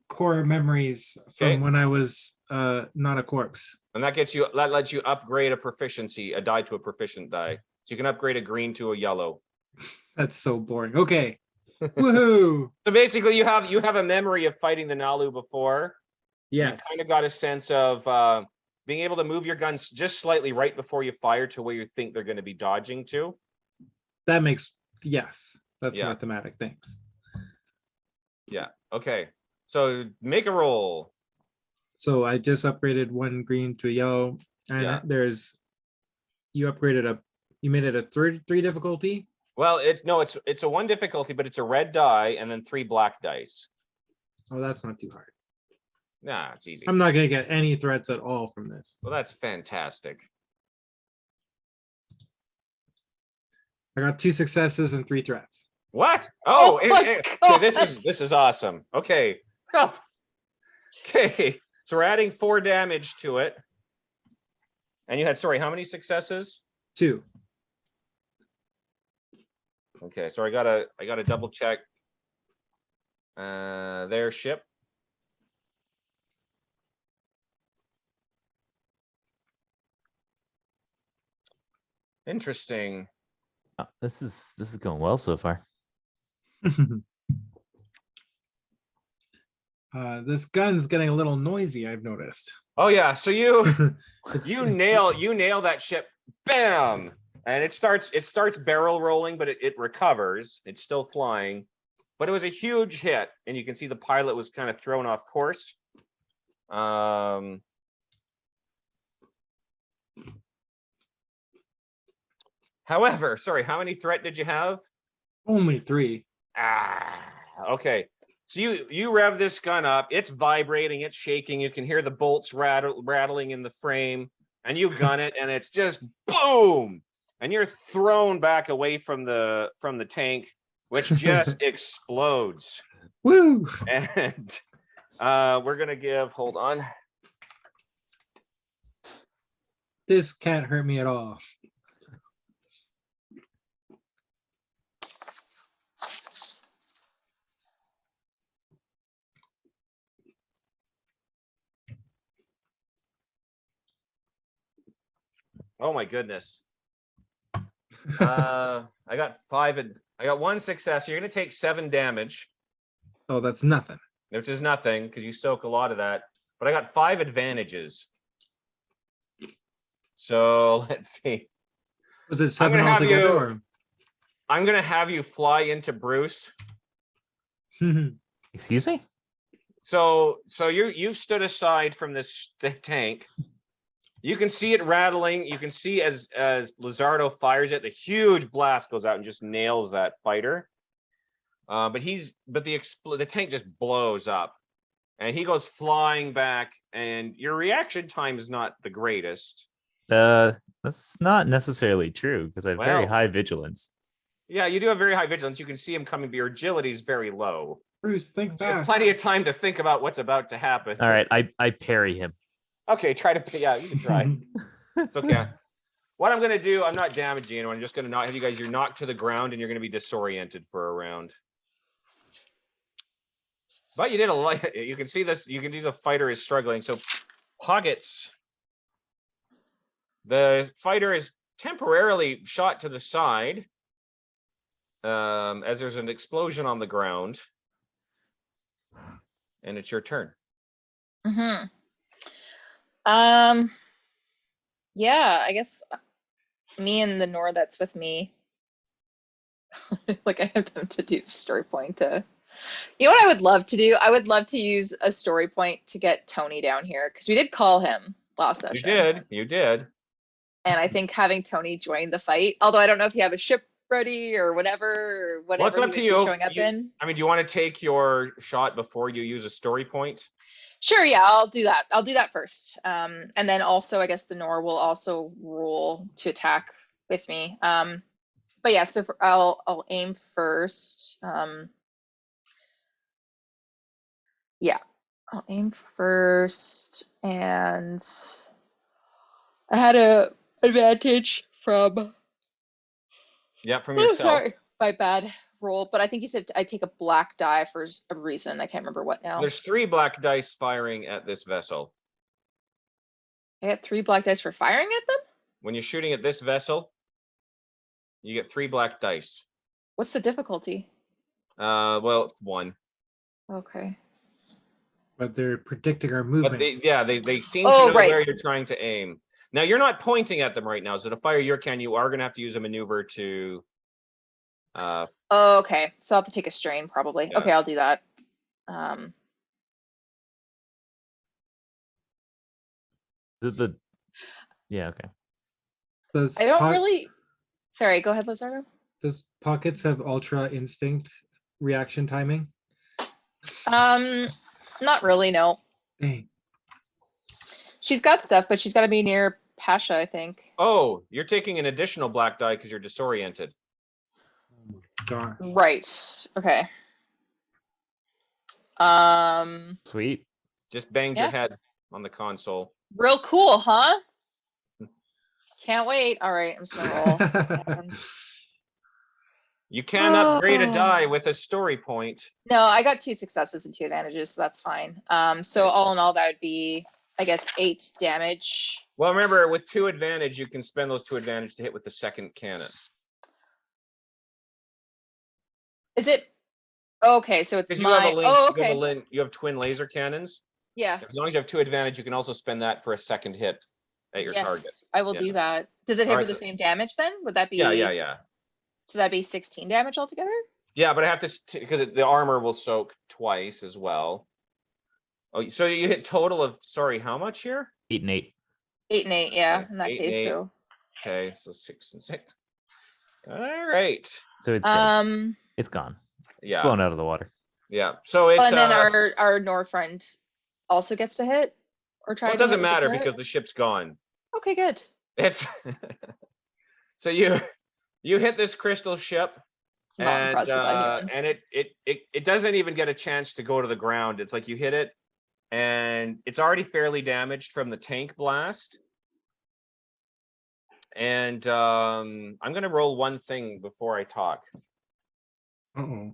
core memories from Okay. when I was not a corpse. And that lets you upgrade a proficiency, a die to a proficient die. So you can upgrade a green to a yellow. That's so boring. Okay. Woohoo! So basically you have a memory of fighting the Nalu before. Yes. You kind of got a sense of being able to move your guns just slightly right before you fire to where you think they're going to be dodging to. That makes yes. That's Yeah. mathematic. Thanks. Yeah. Okay. So make a roll. So I just upgraded 1 green to a yellow, and Yeah. you made it a 3 difficulty. Well, it's a 1 difficulty, but it's a red die and then 3 black dice. Oh, that's not too hard. Nah, it's easy. I'm not gonna get any threats at all from this. Well, that's fantastic. I got 2 successes and 3 threats. What? Oh Oh, my so this God. is awesome. Okay. Okay. So we're adding 4 damage to it. And you had, sorry, how many successes? 2. Okay, so I gotta double check their ship. Interesting. This is going well so far. This gun's getting a little noisy, I've noticed. Oh yeah, so you It's- you it's- nail that ship, bam, and it starts barrel rolling, but it recovers. It's still flying, but it was a huge hit, and you can see the pilot was kind of thrown off course. However, sorry, how many threat did you have? Only 3. Okay. So you rev this gun up, it's vibrating, it's shaking, you can hear the bolts rattling in the frame, and you gun it, and it's just boom! And you're thrown back away from the tank, which just explodes. Woo! And we're gonna give, hold on. This can't hurt me at all. Oh my goodness. I got 5 and I got 1 success. You're gonna take 7 damage, Oh, that's nothing. which is nothing because you soak a lot of that. But I got 5 advantages. So let's see. Was it I'm 7 gonna have altogether? you- I'm gonna have you fly into Bruce. Or... Excuse me? So you've stood aside from this tank. You can see it rattling. You can see as Lazardo fires it, the huge blast goes out and just nails that fighter. But the tank just blows up, and he goes flying back. And your reaction time is not the greatest. That's not necessarily true because I have very Well- high vigilance. Yeah, you do have very high vigilance. You can see him coming, but your agility is very low. Bruce, think So you have fast. plenty of time to think about what's about to happen. All right, I parry him. Okay, try to. Yeah, you can try. It's okay. What I'm gonna do, I'm not damaging anyone. I'm just gonna not have you guys. You're knocked to the ground, and you're gonna be disoriented for a round. But you did a lot. You can see this. You can see the fighter is struggling. So, Poggets. The fighter is temporarily shot to the side, as there's an explosion on the ground, and it's your turn. Mm-hmm. Yeah, I guess me and the Nor that's with me. Like I have them to do story point to. You know what I would love to do? I would love to use a story point to get Tony down here because we did call him last session. You did. And I think having Tony join the fight, although I don't know if you have a ship ready or whatever Well, it's he up would to be you. showing up in. I mean, do you want to take your shot before you use a story point? Sure, yeah, I'll do that. I'll do that first. And then also, I guess the Nor will also rule to attack with me. But yeah, so I'll aim first. Yeah, I'll aim first, and I had a advantage from Yeah, from yourself. sorry, my bad roll. But I think you said I take a black die for a reason. I can't remember what now. There's 3 black dice firing at this vessel. I get 3 black dice for firing at them. When you're shooting at this vessel, you get 3 black dice. What's the difficulty? Well, 1. Okay. But they're predicting our But movements. they seem to Oh, know right. where you're trying to aim. Now you're not pointing at them right now, so to fire your can, you are going to have to use a maneuver to. Oh, okay. So I'll have to take a strain probably. Yeah. Okay, I'll do that. Is it the? Yeah. Okay. Does I don't Po- really. Sorry, go ahead, Lazardo. Does Pockets have ultra instinct reaction timing? Not really. No, Dang. she's got stuff, but she's got to be near Pasha, I think. Oh, you're taking an additional black die because you're disoriented. Darn. Right. Okay. Sweet. Just banged your Yeah. head on the console. Real cool, huh? Can't wait. All right, I'm just gonna roll. See what happens. You can upgrade a Oh. die with a story point. No, I got 2 successes and 2 advantages, so that's fine. So all in all, that would be, I guess, 8 damage. Well, remember, with 2 advantage, you can spend those 2 advantage to hit with the second cannon. Is it? Okay, so it's Because you have my. a link, Oh, okay. you have twin laser cannons. Yeah. As long as you have 2 advantage, you can also spend that for a second hit at your target. Yes, I will Yeah. do that. Does it hit All for right, the so- same damage then? Would that be? Yeah. So that'd be 16 damage altogether? Yeah, but I have to because the armor will soak twice as well. Oh, so you hit total of how much here? 8 and 8. 8 and 8, yeah, Okay, in that 8 and case. 8. So Okay, so 6 and 6. All right. So it's dead. it's It's gone. It's Yeah, blown out of the water. yeah. So it's and then our Nor friend also gets to hit or try well, it to hit doesn't with the matter turret? because the ship's gone. Okay, good. It's so you hit this crystal ship. Not And impressed with that human. and it doesn't even get a chance to go to the ground. It's like you hit it, and it's already fairly damaged from the tank blast. And I'm gonna roll one thing before I talk. Uh-oh.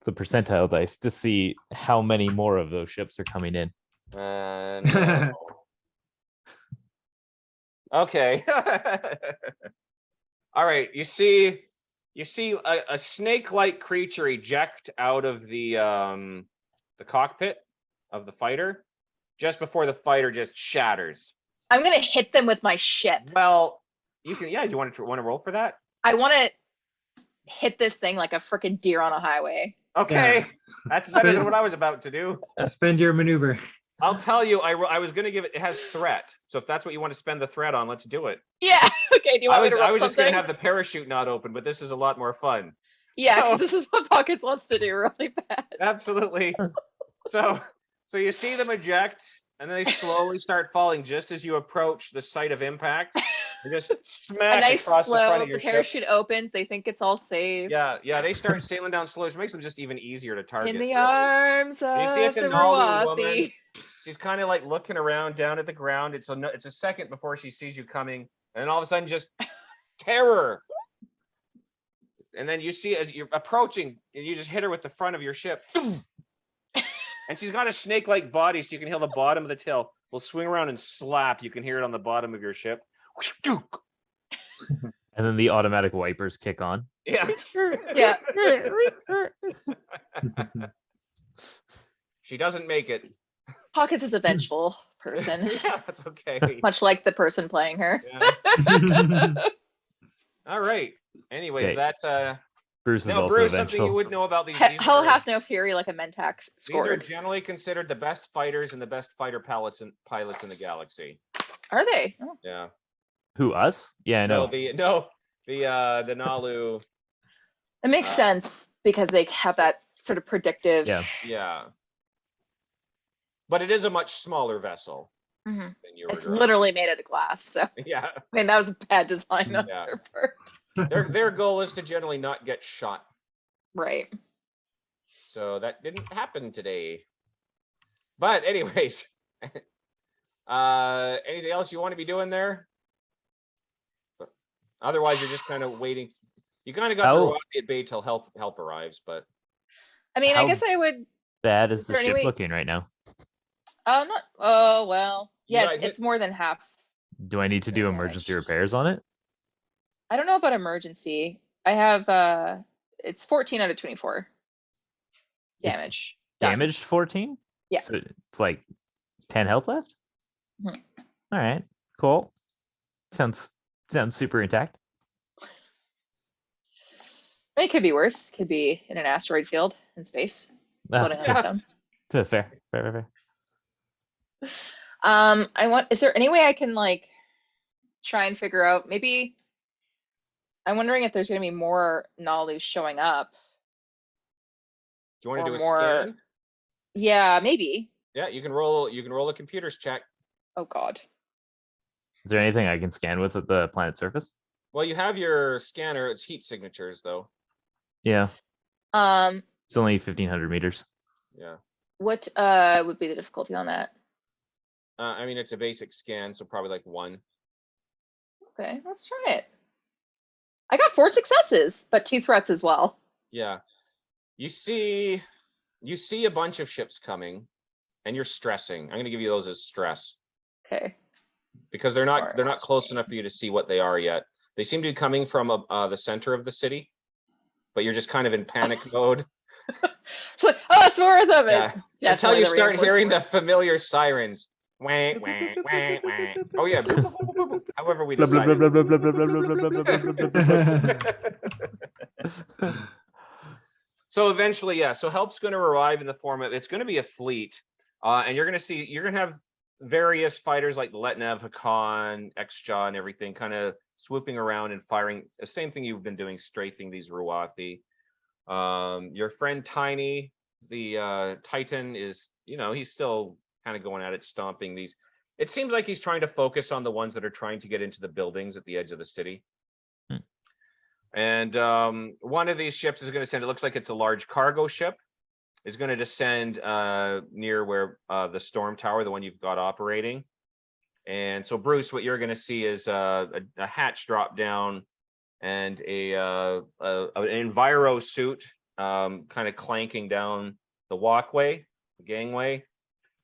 The percentile dice to see how many more of those ships are coming in. No. Okay. All right. You see a snake-like creature eject out of the cockpit of the fighter just before the fighter just shatters. I'm gonna hit them with my ship. Well, you can. Yeah. Do you want to roll for that? I want to hit this thing like a freaking deer on a highway. Okay. Yeah. That's better than what I was about to do. Spend your maneuver. I'll tell you. I was going to give it. It has threat. So if that's what you want to spend the threat on, let's do it. Yeah. Okay. Do you want me to I roll was just something? going to have the parachute not open, but this is a lot more fun. Yeah, So- because this is what Pockets wants to do really bad. Absolutely. So you see them eject, and then they slowly start falling just as you approach the site of impact. They just A smack nice across the front slow. of your The ship. parachute opens. They think it's all safe. Yeah, they start sailing down slow, which makes them just even easier to target. In the really. arms And you see of it's a the Nalu woman. Ruathi. She's kind of like looking around down at the ground. It's a second before she sees you coming, and then all of a sudden, just terror. And then you see as you're approaching, and you just hit her with the front of your ship. And she's got a snake-like body, so you can hear the bottom of the tail will swing around and slap. You can hear it on the bottom of your ship. And then the automatic wipers kick on. Yeah. Yeah. She doesn't make it. Pockets is a vengeful person, Yeah, that's okay. much like the person playing her. Yeah. All right. Anyways, Okay. that's Bruce is now also Bruce, something you vengeful. would know about these. Hell hath no fury like a Mentax These are scored. generally considered the best fighters and the best fighter pilots in the galaxy. Are they? Oh. Yeah. Who, us? Yeah, I know. The Nalu. It makes sense because they have that sort of predictive. Yeah. Yeah. But it is a much smaller vessel Mhm. than you were. It's literally made out of glass. So I Yeah. mean that was a bad design on Yeah. their part. Their goal is to generally not get shot. Right. So that didn't happen today. But anyways, anything else you want to be doing there? Otherwise, you're just kind of waiting. You kind of got Oh. Ruathi at bay till help arrives, but I mean, I How- guess I would. Bad is Is the there any ship way- looking right now? Not. Oh well. Yeah, Yeah, it's more than half. Do I need to do emergency Damaged. repairs on it? I don't know about emergency. I have it's 14 out of 24 It's damage. Done. Damaged 14? Yeah. So it's like 10 health left? Mhm. All right. Cool. Sounds super intact. I mean, it could be worse. Could be in an asteroid field in space, floating on its own. Fair. Is there any way I can like try and figure out maybe I'm wondering if there's gonna be more Nalu showing up. do you want to Or do a more- scan? Yeah, maybe. Yeah, you can roll a computer's check. Oh god. Is there anything I can scan with at the planet surface? Well, you have your scanner. It's heat signatures, though. Yeah. Um, It's only 1,500 meters. Yeah. what would be the difficulty on that? I mean, it's a basic scan, so probably like 1. Okay, let's try it. I got 4 successes, but 2 threats as well. Yeah. You see a bunch of ships coming, and you're stressing. I'm going to give you those as stress Okay. because they're not course. close enough for you to see what they are yet. They seem to be coming from the center of the city, but you're just kind of in panic mode. It's like, oh, that's more of them. Yeah. It's Until definitely you the start hearing the reinforcements. familiar sirens. Wah, wah, wah, wah. Oh yeah. However we Blah, blah, decide. blah, blah, blah, blah, blah, blah, blah, blah, blah, blah, blah. So eventually, yeah. So help's going to arrive in the form of it's going to be a fleet, and you're going to have various fighters like the Letnev, Hakan, Xjaw, and everything kind of swooping around and firing. The same thing you've been doing, strafing these Ruathi. Your friend Tiny, the Titan, is he's still kind of going at it, stomping these. It seems like he's trying to focus on the ones that are trying to get into the buildings at the edge of the city. And one of these ships is going to send, it looks like it's a large cargo ship, is going to descend near where the storm tower, the one you've got operating. And so Bruce, what you're going to see is a hatch drop down and an enviro suit kind of clanking down the walkway, the gangway.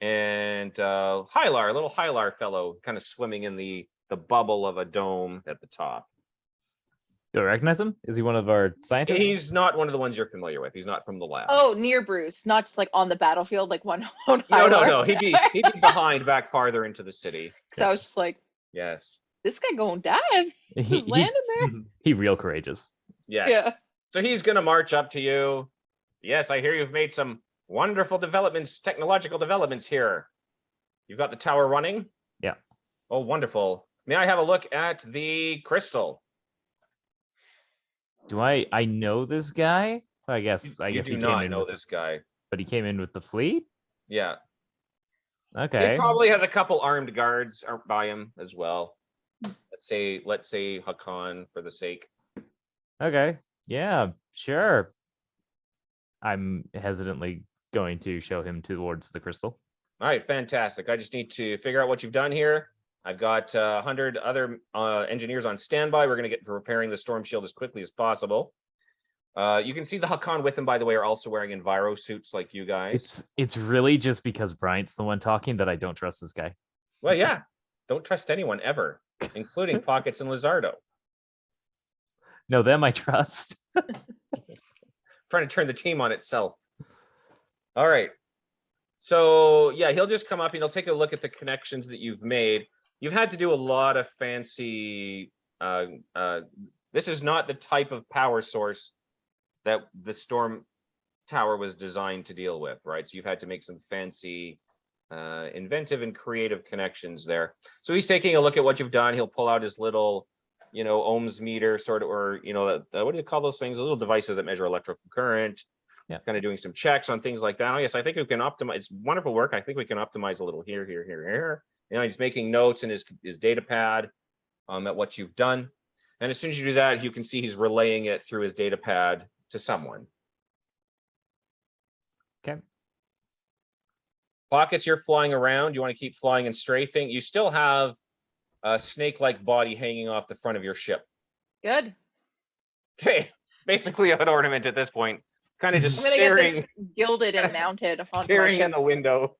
And Hylar, a little Hylar fellow kind of swimming in the the bubble of a dome at the top. Do I recognize him? Is he one of our scientists? He's not one of the ones you're familiar with. He's not from the lab. Oh, near Bruce, not just like on the battlefield, like one on No. He'd be behind, back farther into the city. Because I was just like, Yes. this guy gonna die. Just landing there. He real courageous. Yes. Yeah. So he's gonna march up to you. Yes, I hear you've made some wonderful developments, technological developments here. You've got the tower running? Yeah. Oh, wonderful. May I have a look at the crystal? Do I know this guy? I guess You he do came not in know with this guy. but he came in with the fleet? Yeah. Okay. He probably has a couple armed guards by him as well. Let's say Hakan for the sake. Okay. Yeah, sure. I'm hesitantly going to show him towards the crystal. All right, fantastic. I just need to figure out what you've done here. I've got 100 other engineers on standby. We're going to get to repairing the storm shield as quickly as possible. You can see the Hakan with him, by the way, are also wearing enviro suits like you guys. It's really just because Bryant's the one talking that I don't trust this guy. Well, yeah. Don't trust anyone ever, including Pockets and Lazardo. No, them I trust. Trying to turn the team on itself. All right. So yeah, he'll just come up and he'll take a look at the connections that you've made. You've had to do a lot of fancy. This is not the type of power source that the storm tower was designed to deal with, right? So you've had to make some fancy, inventive and creative connections there. So he's taking a look at what you've done. He'll pull out his little, ohms meter sort of, or what do you call those things? Those little devices that measure electrical current. Yeah. Kind of doing some checks on things like that. Oh, yes, I think we can optimize. It's wonderful work. I think we can optimize a little here, here, here, here. He's making notes in his data pad at what you've done. And as soon as you do that, you can see he's relaying it through his data pad to someone. Okay. Pockets, you're flying around. You want to keep flying and strafing. You still have a snake-like body hanging off the front of your ship. Good. Okay, basically an ornament at this point. Kind of just I'm gonna get staring, this gilded and mounted onto my staring in ship. the window.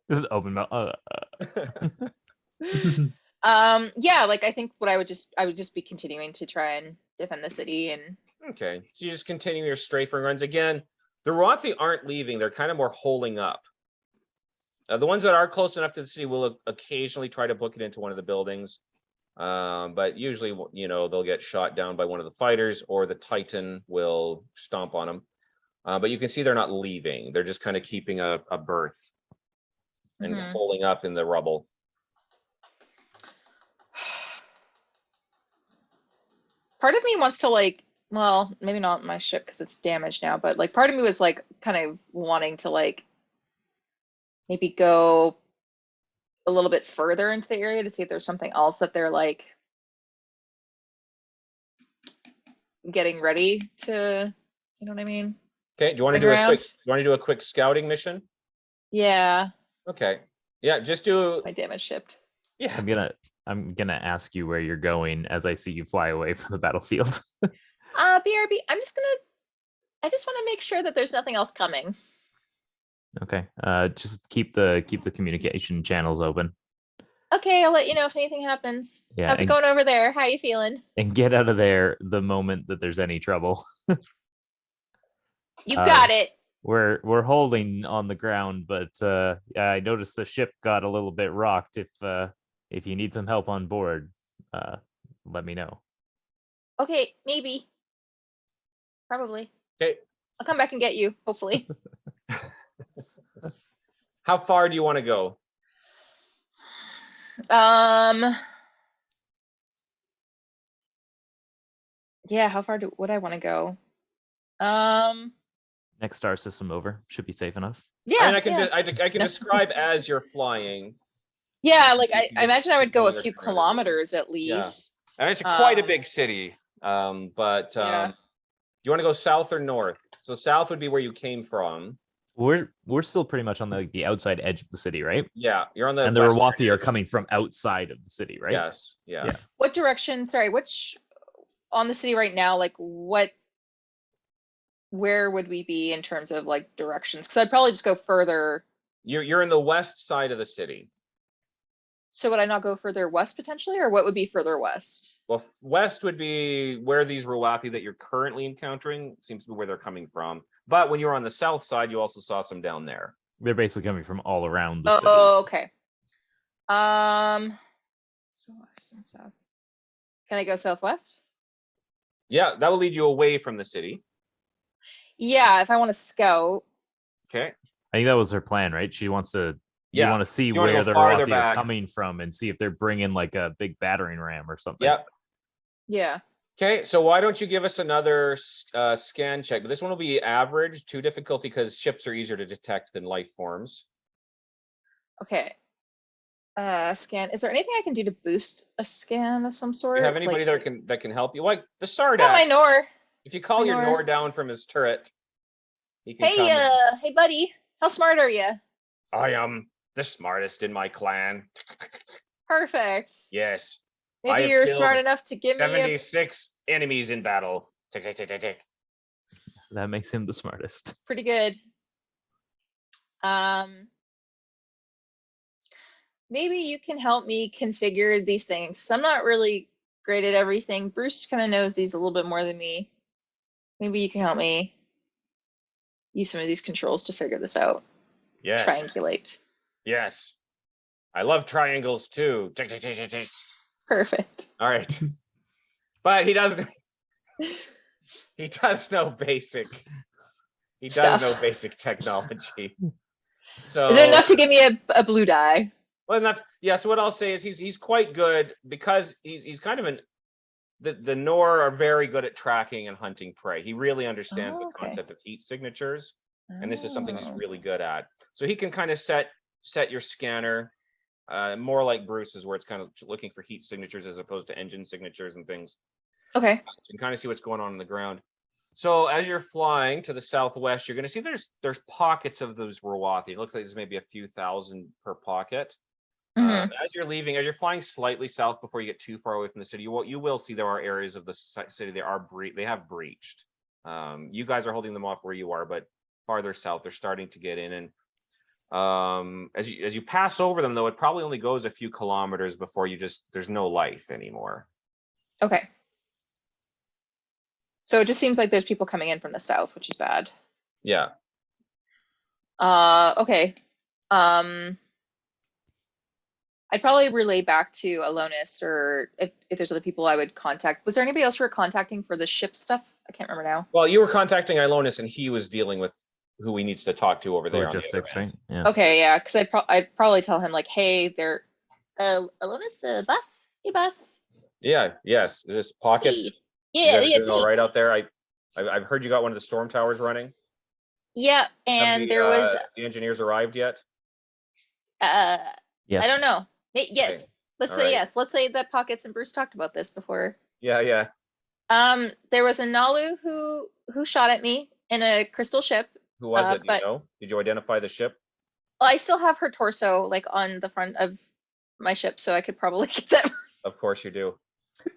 This is open mouth. Yeah, like I think what I would just be continuing to try and defend the city and Okay, so you just continue your strafing runs. Again, the Ruathi aren't leaving. They're kind of more holding up. The ones that are close enough to the city will occasionally try to book it into one of the buildings. But usually, they'll get shot down by one of the fighters or the Titan will stomp on them. But you can see they're not leaving. They're just kind of keeping a berth and holding up in the rubble. part of me wants to well, maybe not my ship because it's damaged now, but part of me was kind of wanting to maybe go a little bit further into the area to see if there's something else that they're getting ready to, you know what I mean? Okay, do you want to do a quick scouting mission? Yeah. Okay. Yeah, just do My damaged ship. yeah. I'm gonna ask you where you're going as I see you fly away from the battlefield. BRB, I just want to make sure that there's nothing else coming. Okay. Just keep the communication channels open. Okay, I'll let you know if anything happens. Yeah, How's it going over there? How you feeling? And get out of there the moment that there's any trouble. You got it. We're holding on the ground, but I noticed the ship got a little bit rocked. If you need some help on board, let me know. Okay, maybe. Probably. Okay. I'll come back and get you, hopefully. How far do you want to go? Yeah, how far would I want to go? Next star system over. Should be safe enough. Yeah, I can describe as you're flying. yeah. I imagine I would go a Another few kilometer. kilometers at least. And it's quite a big city. But Yeah. do you want to go south or north? So south would be where you came from. We're still pretty much on the outside edge of the city, right? Yeah, you're on the And the western Ruathi are edge. coming from outside of the city, right? Yes, yeah. Yeah. What direction? Sorry, which on the city right now? Where would we be in terms of directions? Because I'd probably just go further. You're in the west side of the city. So would I not go further west potentially, or what would be further west? Well, west would be where these Ruathi that you're currently encountering seems to be where they're coming from. But when you were on the south side, you also saw some down there. They're basically coming from all around the city. Oh, okay. So west and south. Can I go southwest? Yeah, that will lead you away from the city. Yeah, if I want to scout. Okay. I think that was her plan, right? She wants to. You Yeah. want to see You wanna where go the farther Ruathi are back. coming from and see if they're bringing like a big battering ram or something. Yep. Yeah. Okay, so why don't you give us another scan check? But this one will be average, 2 difficulty, because ships are easier to detect than life forms. Okay. Scan. Is there anything I can do to boost a scan of some Do sort? you have anybody Like, that can help you? Like the I got my Sardak. Nor. If you call your Nor. Nor down from his turret, he can Hey, come. hey, buddy. How smart are you? I am the smartest in my clan. Perfect. Yes. I Maybe have you're killed smart enough to give me a 76 enemies in battle. Tick, tick, tick, tick, tick. That makes him the smartest. pretty good. Maybe you can help me configure these things. I'm not really great at everything. Bruce kind of knows these a little bit more than me. Maybe you can help me use some of these controls to figure this out. Yes. Triangulate. Yes. I love triangles too. Tick, tick, tick, tick, tick. Perfect. All right. But he doesn't. He does know basic. He does Stuff. know basic technology. So Is it enough to give me a blue die? well, that's yeah. So what I'll say is he's quite good because he's kind of the Nor are very good at tracking and hunting prey. He really understands Oh, the okay. concept of heat signatures, and this is something he's Oh. really good at. So he can kind of set your scanner more like Bruce's, where it's kind of looking for heat signatures as opposed to engine signatures and things. Okay. So you can kind of see what's going on the ground. So as you're flying to the southwest, you're going to see there's pockets of those Ruathi. It looks like there's maybe a few thousand per pocket. Mhm. As you're flying slightly south before you get too far away from the city, you will see there are areas of the city they have breached. You guys are holding them off where you are, but farther south they're starting to get in. And as you pass over them, though, it probably only goes a few kilometers before there's no life anymore. Okay. So it just seems like there's people coming in from the south, which is bad. Yeah. Okay. I'd probably relay back to Alonis, or if there's other people I would contact. Was there anybody else we were contacting for the ship stuff? I can't remember now. Well, you were contacting Ilonis, and he was dealing with who he needs to talk to over there. Logistics, on the other right? Yeah. Okay, yeah, because I'd probably tell him like, hey, they're Alonis, bus, hey, bus. Yeah. Yes. Is this pockets? Hey. You Yeah, guys are yeah, doing all right out there. I've heard you got one of the storm towers running. Yeah, and Have there was the engineers arrived yet? Yes. I don't know. Yes, let's All say right. yes. Let's say that Pockets and Bruce talked about this before. Yeah. There was a Nalu who shot at me in a crystal ship. Who was it? Do but- you know? Did you identify the ship? Well, I still have her torso like on the front of my ship, so I could probably get that. Of course you do.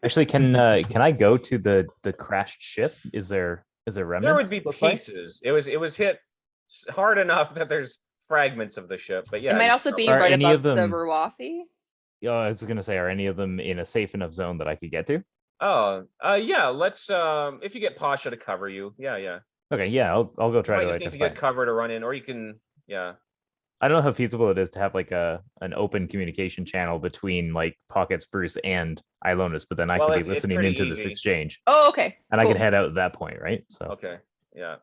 Actually, can I go to the crashed ship? Is there remnants? There would be close by? pieces. It was hit hard enough that there's fragments of the ship. But yeah, It might you also can be go. Are right any above of the them- Ruathi. Yeah, I was gonna say, are any of them in a safe enough zone that I could get to? Oh, yeah. Let's if you get Pasha to cover you. Yeah. Okay, yeah, I'll go You try might to just need to identify. get cover to run in, or you can. Yeah. I don't know how feasible it is to have like an open communication channel between like Pockets, Bruce, and Ilonis, but then I Well, could be it's listening pretty into this easy. exchange, Oh, okay. and I cool. could head out at that point, right? So Okay. Yeah.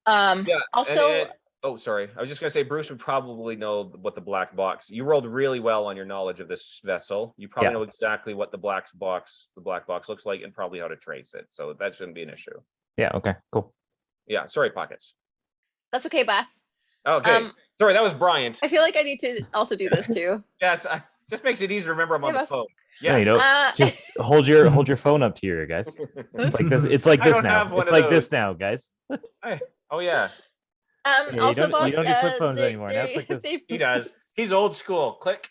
Yeah. and Also, oh, sorry. I was just gonna say Bruce would probably know what the black box. You rolled really well on your knowledge of this vessel. You probably Yeah. know exactly what the black box looks like, and probably how to trace it. So that shouldn't be an issue. yeah, okay, cool. Yeah. Sorry, Pockets. that's okay, boss. Okay. Sorry, that was Bryant. I feel like I need to also do this too. Yes. Just makes it easy to remember I'm on Yeah, the boss. phone. Yeah, Yeah. you know, just hold your phone up to your guys. It's like this. It's like I this don't have now. one It's of like those. this now, guys. Oh yeah, Yeah, you Also, don't- boss, you don't do flip phones anymore. Now it's like this. he does. He's old school. Click.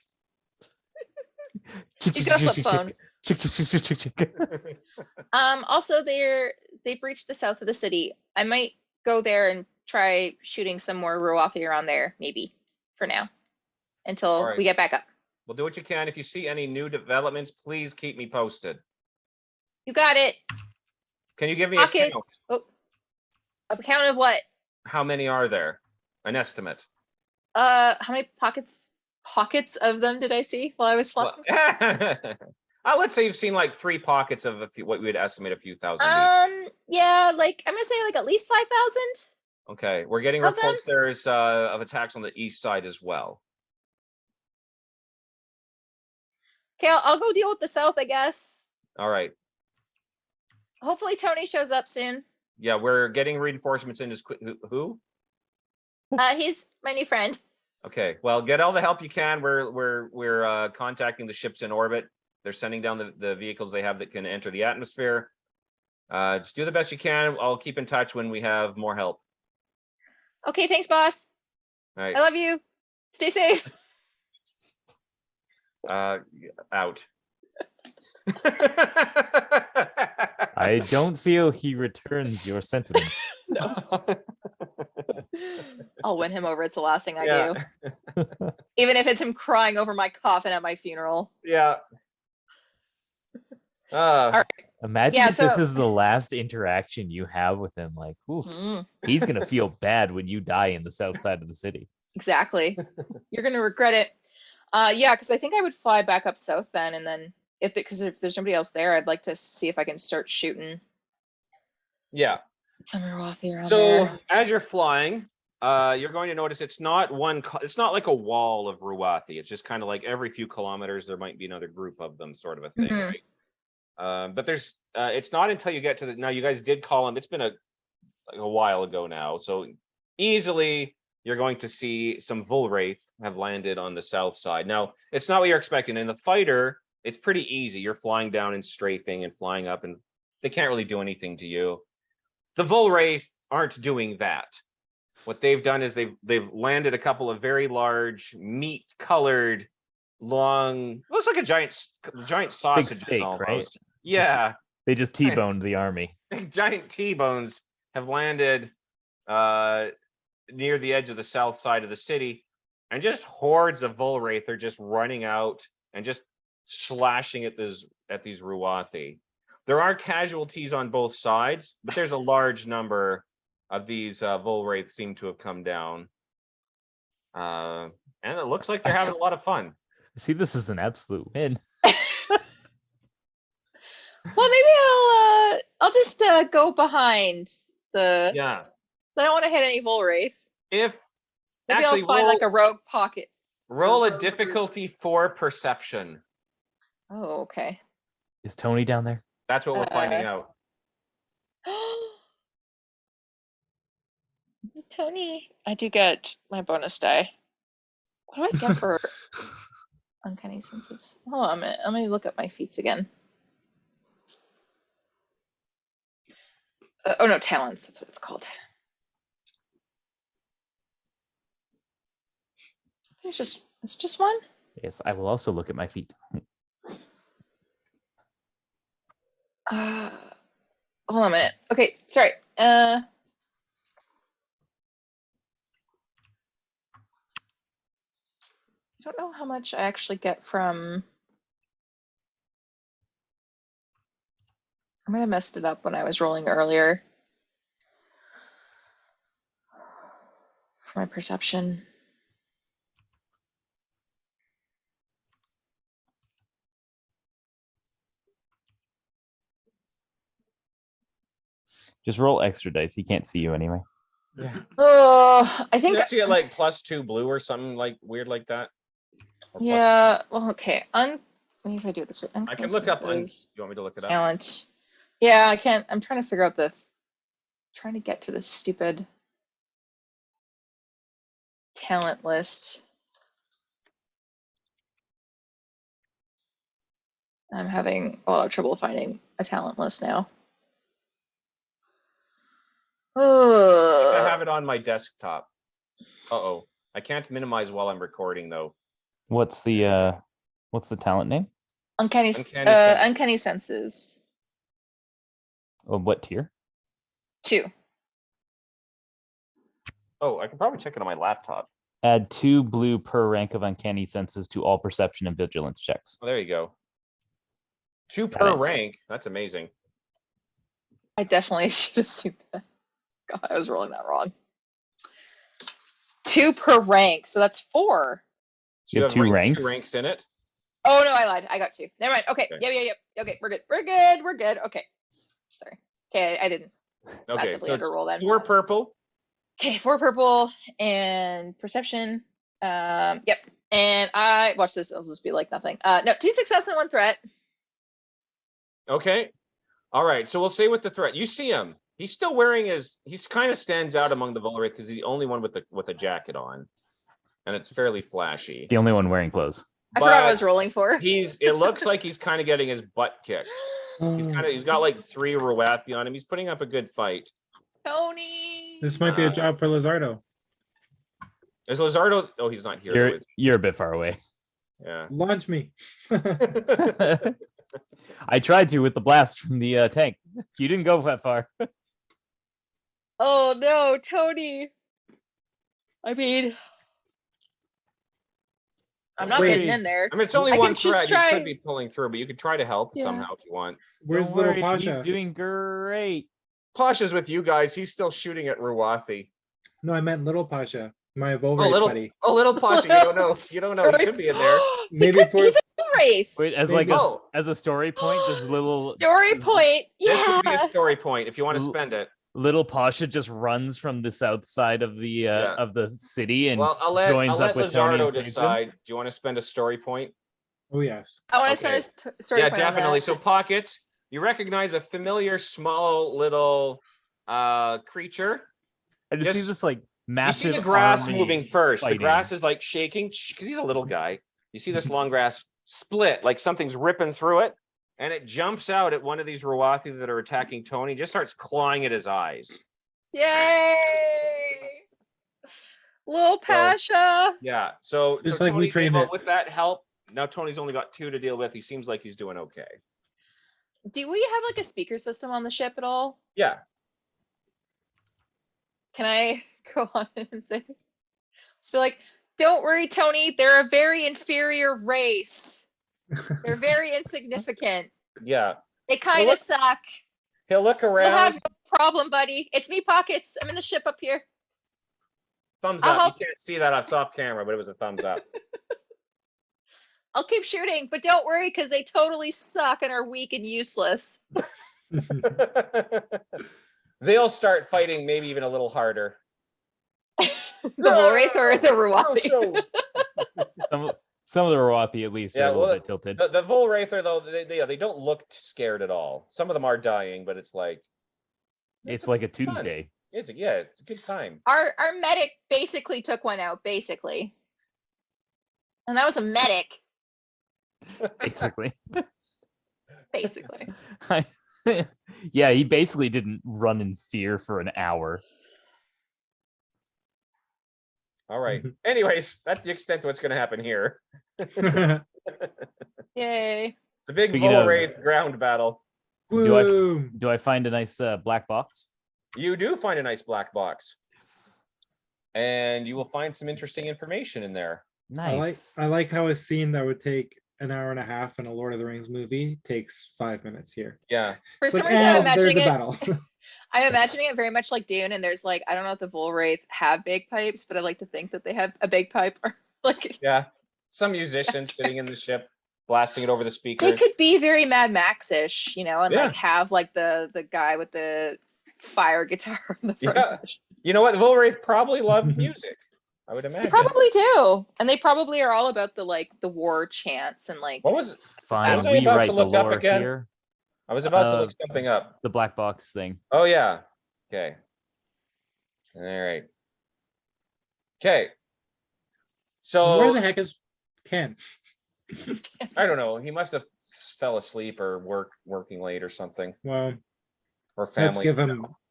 He's got a flip phone. Chick. Also, they breached the south of the city. I might go there and try shooting some more Ruathi around there, maybe for now, until Alright. we get back up. We'll do what you can. If you see any new developments, please keep me posted. You got it. Can you give me Pocket. a count? Oh, a count of what? How many are there? An estimate. How many pockets of them did I see while I was flying? Well, let's say you've seen like 3 pockets of what we would estimate a few thousand. Each. Yeah, like I'm gonna say like at least 5,000. Okay, we're getting Of them? reports there's of attacks on the east side as well. Okay, I'll go deal with the south, I guess. All right. Hopefully Tony shows up soon. Yeah, we're getting reinforcements in as quick. Who? He's my new friend. Okay, well, get all the help you can. We're contacting the ships in orbit. They're sending down the vehicles they have that can enter the atmosphere. Just do the best you can. I'll keep in touch when we have more help. Okay, thanks, boss. All right. I love you. Stay safe. Out. I don't feel he returns your sentiment. No. I'll win him over. It's the last thing I Yeah. do. Even if it's him crying over my coffin at my funeral. Yeah. All right. Imagine Yeah, if this so- is the last interaction you have with him. Like, oof, Mm, he's gonna feel bad when you die in the south side of the city. exactly. You're gonna regret it. Yeah, because I think I would fly back up south then, and then if there's nobody else there, I'd like to see if I can start shooting Yeah. some Ruathi around So there. as you're flying, you're going to notice it's not it's not like a wall of Ruathi. It's just kind of like every few kilometers there might be another group of them, sort of a thing, Mhm. right? But there's it's not until you get to now. You guys did call them. It's been a while ago now, so easily you're going to see some Volwraith have landed on the south side. Now it's not what you're expecting. In the fighter, it's pretty easy. You're flying down and strafing and flying up, and they can't really do anything to you. The Volwraith aren't doing that. What they've done is they've landed a couple of very large, meat-colored, long, looks like a giant sausage steak, almost. right? Yeah, They just T-boned the army. giant T-bones have landed near the edge of the south side of the city, and just hordes of Volwraith are just running out and just slashing at these Ruathi. There are casualties on both sides, but there's a large number of these Volwraith seem to have come down. And it looks like they're having a lot of fun. See, this is an absolute win. Well, maybe I'll just go behind the. Yeah. So I don't want to hit any Volwraith. If Maybe actually I'll find like a rogue pocket. roll a rogue difficulty 4 perception. Oh, okay. Is Tony down there? That's what we're finding out. Tony, I do get my bonus die. What do I get for uncanny senses? Hold on a minute. Let me look at my feats again. Oh no, talents. That's what it's called. It's just one. Yes, I will also look at my feet. Hold on a minute. Okay, sorry. I don't know how much I actually get from. I might have messed it up when I was rolling earlier. For my perception. Just roll extra dice. He can't see you anyway. Yeah. Oh, I think. You actually get like +2 blue or something like weird like that. Or plus- Yeah. Well, okay. Maybe if I do it this way. I can look up. You Senses, want me to look it up? talent. Yeah, I can't. I'm trying to figure out trying to get to this stupid talent list. I'm having a lot of trouble finding a talent list now. I have it on my desktop. Uh-oh. I can't minimize while I'm recording though. What's the talent name? Uncanny Uncanny senses. Oh, what tier? 2. Oh, I can probably check it on my laptop. Add 2 blue per rank of uncanny senses to all perception and vigilance checks. Oh, there you go. 2 Got per it. rank. That's amazing. I definitely should have seen that. God, I was rolling that wrong. 2 per rank, so that's 4. So You have 2 ranks? 2 ranks in it. Oh no, I lied. I got 2. Never mind. Okay. Okay. Yep. Okay, we're good. We're good. We're good. Okay. Sorry. Okay, I didn't Okay, massively so it's underroll then. 4 purple. Okay, 4 purple and perception. Yep. And I watch this. It'll just be like nothing. No, 2 success and 1 threat. Okay. All right. So we'll say with the threat, you see him. He's still wearing his. He's kind of stands out among the Volraith because he's the only one with a jacket on, and it's fairly flashy. The only one wearing clothes. I forgot what I But was rolling for. It looks like he's kind of getting his butt kicked. He's got like 3 Ruathi on him. He's putting up a good fight. Tony. This might be a job for Lazardo. Is Lazardo? Oh, he's not here. You're a bit far away. Yeah. Launch me. I tried to with the blast from the tank. You didn't go that far. Oh no, Tony. I mean, I'm not Wait. getting in there. I mean, it's only I one can just threat. try- You could be pulling through, but you could try to help Yeah. somehow if you want. Where's Don't little worry, Pasha? He's doing great. Pasha's with you guys. He's still shooting at Ruathi. No, I meant little Pasha, my Oh, Volraith buddy. little Pasha. You don't know. You don't know. He could be in there. Maybe for- He's a race. Wait, as Maybe- like Oh. as a story point, does Story point. This would be Yeah. a story point if you want to spend it. little Pasha just runs from the south side of the city and Well, I'll let joins up with Tony Lazardo and saves him? decide. Do you want to spend a story point? Oh yes. I want to Okay. spend a story Yeah, point on definitely. that. So pockets, you recognize a familiar small little creature. I just see Just- this like You massive see the grass army moving first. fighting. The grass is like shaking because he's a little guy. You see this long grass split, like something's ripping through it, and it jumps out at one of these Ruathi that are attacking Tony. Just starts clawing at his eyes. Yay! Little Pasha. Yeah. So, Just so like we Tony's trained able, it. with that help. Now Tony's only got 2 to deal with. He seems like he's doing okay. Do we have like a speaker system on the ship at all? Yeah. Can I go on and say, just be like, don't worry, Tony, they're a very inferior race. They're very insignificant. Yeah. They kind of look- suck. He'll look You'll around. have no problem, buddy. It's me, Pockets. I'm in the ship up here. Thumbs I'll up. help. You can't see that off camera, but it was a thumbs up. I'll keep shooting, but don't worry, because they totally suck and are weak and useless. They'll start fighting maybe even a little harder. The Volraith or the Ruathi? Some of the Ruathi at least are Yeah, a little well, bit tilted. The Volraither though, they don't look scared at all. Some of them are dying, but it's like It's like a fun. Tuesday. It's a good time. Our medic basically took one out, basically. And that was a medic, Basically. basically. Yeah, he basically didn't run in fear for an hour. All right. Anyways, that's the extent of what's going to happen here. Yay. It's a big Speaking of- Volraith ground battle. Do I f- Woo. Do I find a nice black box? You do find a nice black box, and you will find some interesting information in there. Nice. I like how a scene that would take an hour and a half in a Lord of the Rings movie takes 5 minutes here. Yeah. For It's some like, reason, I'm and there's imagining a it. battle. I'm imagining it very much like Dune, and there's like, I don't know if the Volraith have bagpipes, but I like to think that they have a bagpipe. Or like, Yeah. Some musician sitting in the ship, blasting it over the they speakers. could be very Mad Max-ish, you know, and Yeah. like have like the guy with the fire guitar on the front. Yeah. You know what? The Volraith probably love music. I would They imagine. probably do, and they probably are all about the war chants and like. What was it? Fine. was I about to Rewrite the look up lore again? here. I was about to look Uh, something up. The black box thing. Oh yeah. Okay. All right. Okay. So Where the heck is Ken? I don't know. He must have fell asleep or working late or something, Well, or family.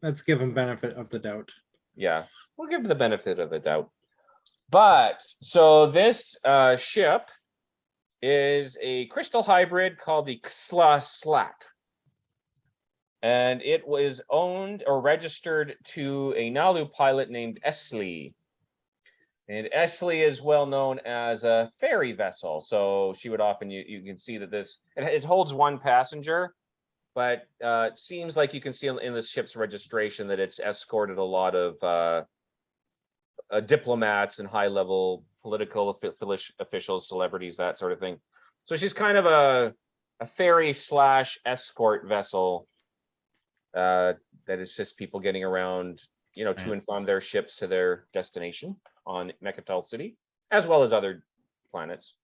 let's give him benefit of the doubt. Yeah, we'll give him the benefit of the doubt. But so this ship is a crystal hybrid called the Xla Slack. And it was owned or registered to a Nalu pilot named Esli. And Esley is well known as a ferry vessel, so she would often, you can see that it holds one passenger, but it seems like you can see in the ship's registration that it's escorted a lot of diplomats and high-level political officials, celebrities, that sort of thing. So she's kind of a ferry / escort vessel that is just people getting around, to and from their ships to their destination on Mecatol City, as well as other planets.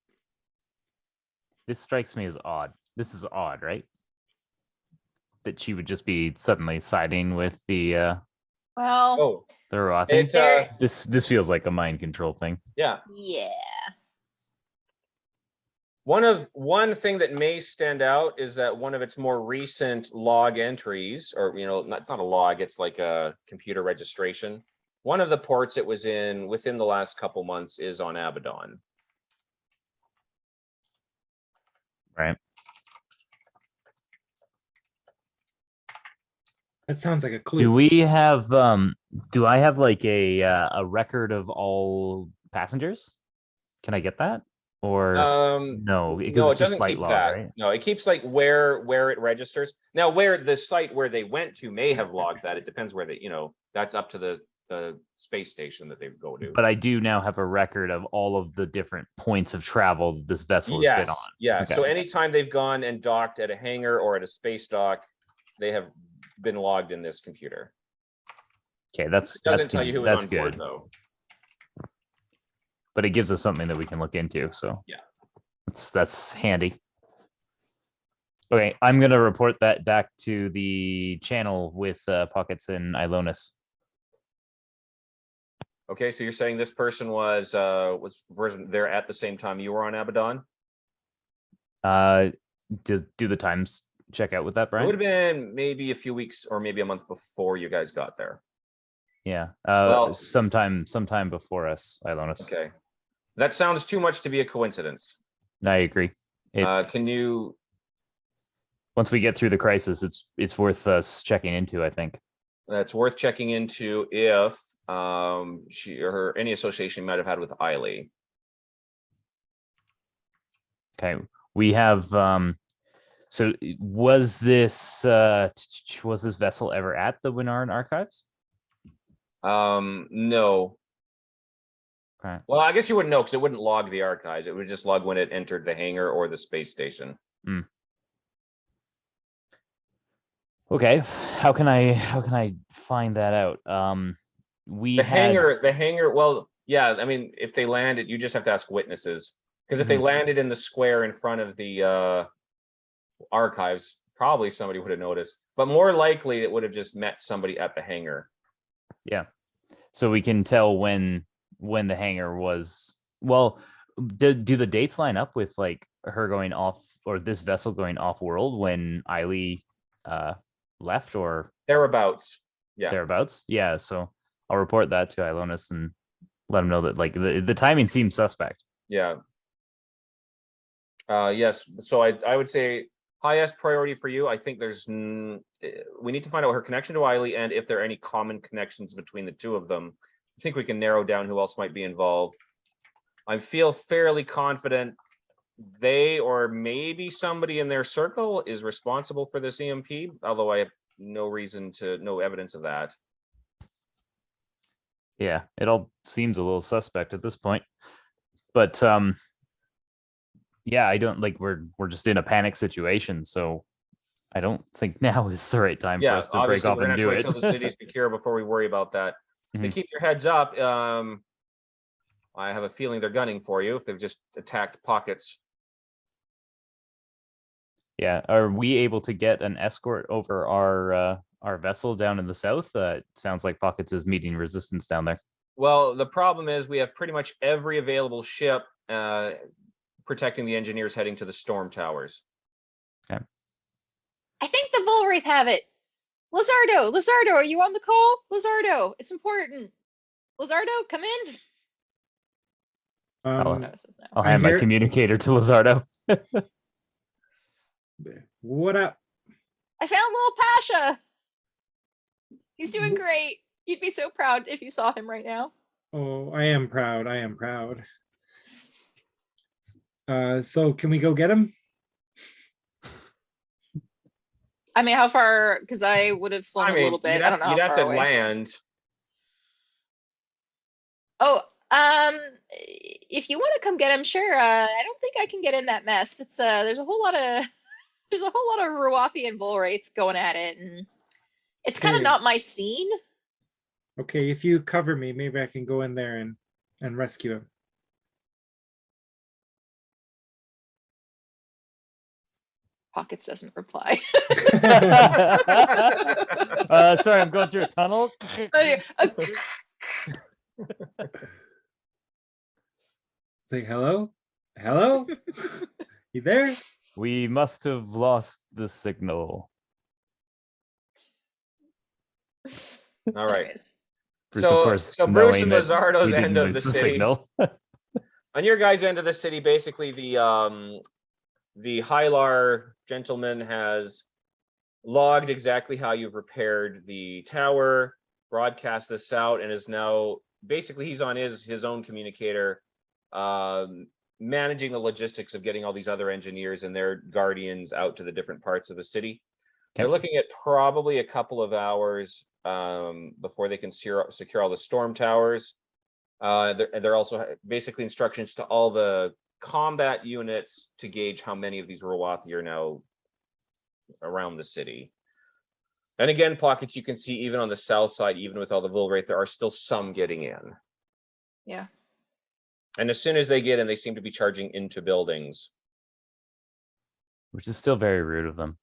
This strikes me as odd. This is odd, right? That she would just be suddenly siding with the Well, Ruathi. There- This feels like a mind control thing. Yeah. yeah. One thing that may stand out is that one of its more recent log entries, or it's not a log, it's like a computer registration. One of the ports it was in within the last couple months is on Abaddon. Right. That sounds like a clue. Do we have do I have like a record of all passengers? Can I get that? Or no, because No, it it's just doesn't flight keep log, that. right? No, it keeps like where it registers. Now, where the site where they went to may have logged that. It depends where they, that's up to the space station that they go to. But I do now have a record of all of the different points of travel that this vessel has been on. Yeah. Okay. So anytime they've gone and docked at a hangar or at a space dock, they have been logged in this computer. Okay, that's It doesn't tell you who was that's on board, good. though. But it gives us something that we can look into. So Yeah. that's handy. Okay, I'm gonna report that back to the channel with Pockets and Ilonis. Okay, so you're saying this person was there at the same time you were on Abaddon? Do the times check out with that, It would Brian? have been maybe a few weeks or maybe a month before you guys got there. Yeah. Well- sometime before us, Ilonis. Okay. That sounds too much to be a coincidence. I agree. It's Can you once we get through the crisis, it's worth us checking into, I think. That's worth checking into if she or any association might have had with Eiley. Okay. We have so was this vessel ever at the Winaran archives? No. Okay. Well, I guess you wouldn't know because it wouldn't log the archives. It would just log when it entered the hangar or the space station. Okay. How can I find that out? The hangar. Well, yeah. I mean, if they landed, you just have to ask witnesses because if they landed in the square in front of the archives, probably somebody would have noticed. But more likely, it would have just met somebody at the hangar. Yeah. So we can tell when the hangar was. Well, do the dates line up with like her going off or this vessel going off world when Eiley left or Thereabouts. Yeah. thereabouts? Yeah. So I'll report that to Ilonis and let him know that like the timing seems suspect. Yeah. Yes. So I would say highest priority for you. I think we need to find out her connection to Eiley and if there are any common connections between the two of them. I think we can narrow down who else might be involved. I feel fairly confident they or maybe somebody in their circle is responsible for this EMP, although I have no evidence of that. Yeah, it all seems a little suspect at this point. But yeah, I don't like we're just in a panic situation, so I don't think now is the right time for us to break off and do we're it. gonna have to wait till the city's secure before we worry about that. But Mhm. keep your heads up. I have a feeling they're gunning for you if they've just attacked Pockets. Yeah, are we able to get an escort over our vessel down in the south? It sounds like Pockets is meeting resistance down there. Well, the problem is we have pretty much every available ship protecting the engineers heading to the storm towers. Okay. I think the Volwraith have it. Lazardo, are you on the call? Lazardo, it's important. Lazardo, come in. Lazardo says no. I'll hand my hear- communicator to Lazardo. What up? I found little Pasha. He's doing great. You'd be so proud if you saw him right now. Oh, I am proud. I am proud. So can we go get him? I mean, how far? Because I would have flown I a mean, little bit. I don't know you'd how have far to away. land. Oh, if you want to come get him, sure. I don't think I can get in that mess. It's there's a whole lot of Ruathi and bull wraiths going at it, and it's kind of Okay. not my scene. Okay, if you cover me, maybe I can go in there and rescue him. Pockets doesn't reply. Sorry, I'm going through a tunnel. Say hello? Hello? You there? We must have lost the signal. All right. Anyways. Bruce, of So, course, so Bruce knowing and that Lazardo's we didn't end of lose the the city. signal. On your guys' end of the city, basically the Hylar gentleman has logged exactly how you've repaired the tower, broadcast this out, and is now basically he's on his own communicator, managing the logistics of getting all these other engineers and their guardians out to the different parts of the city. They're looking at probably a couple of hours before they can secure all the storm towers. They're also basically instructions to all the combat units to gauge how many of these Ruathi are now around the city. And again, pockets you can see even on the south side, even with all the Volwraith, there are still some getting in. Yeah. And as soon as they get in, they seem to be charging into buildings. Which is still very rude of them.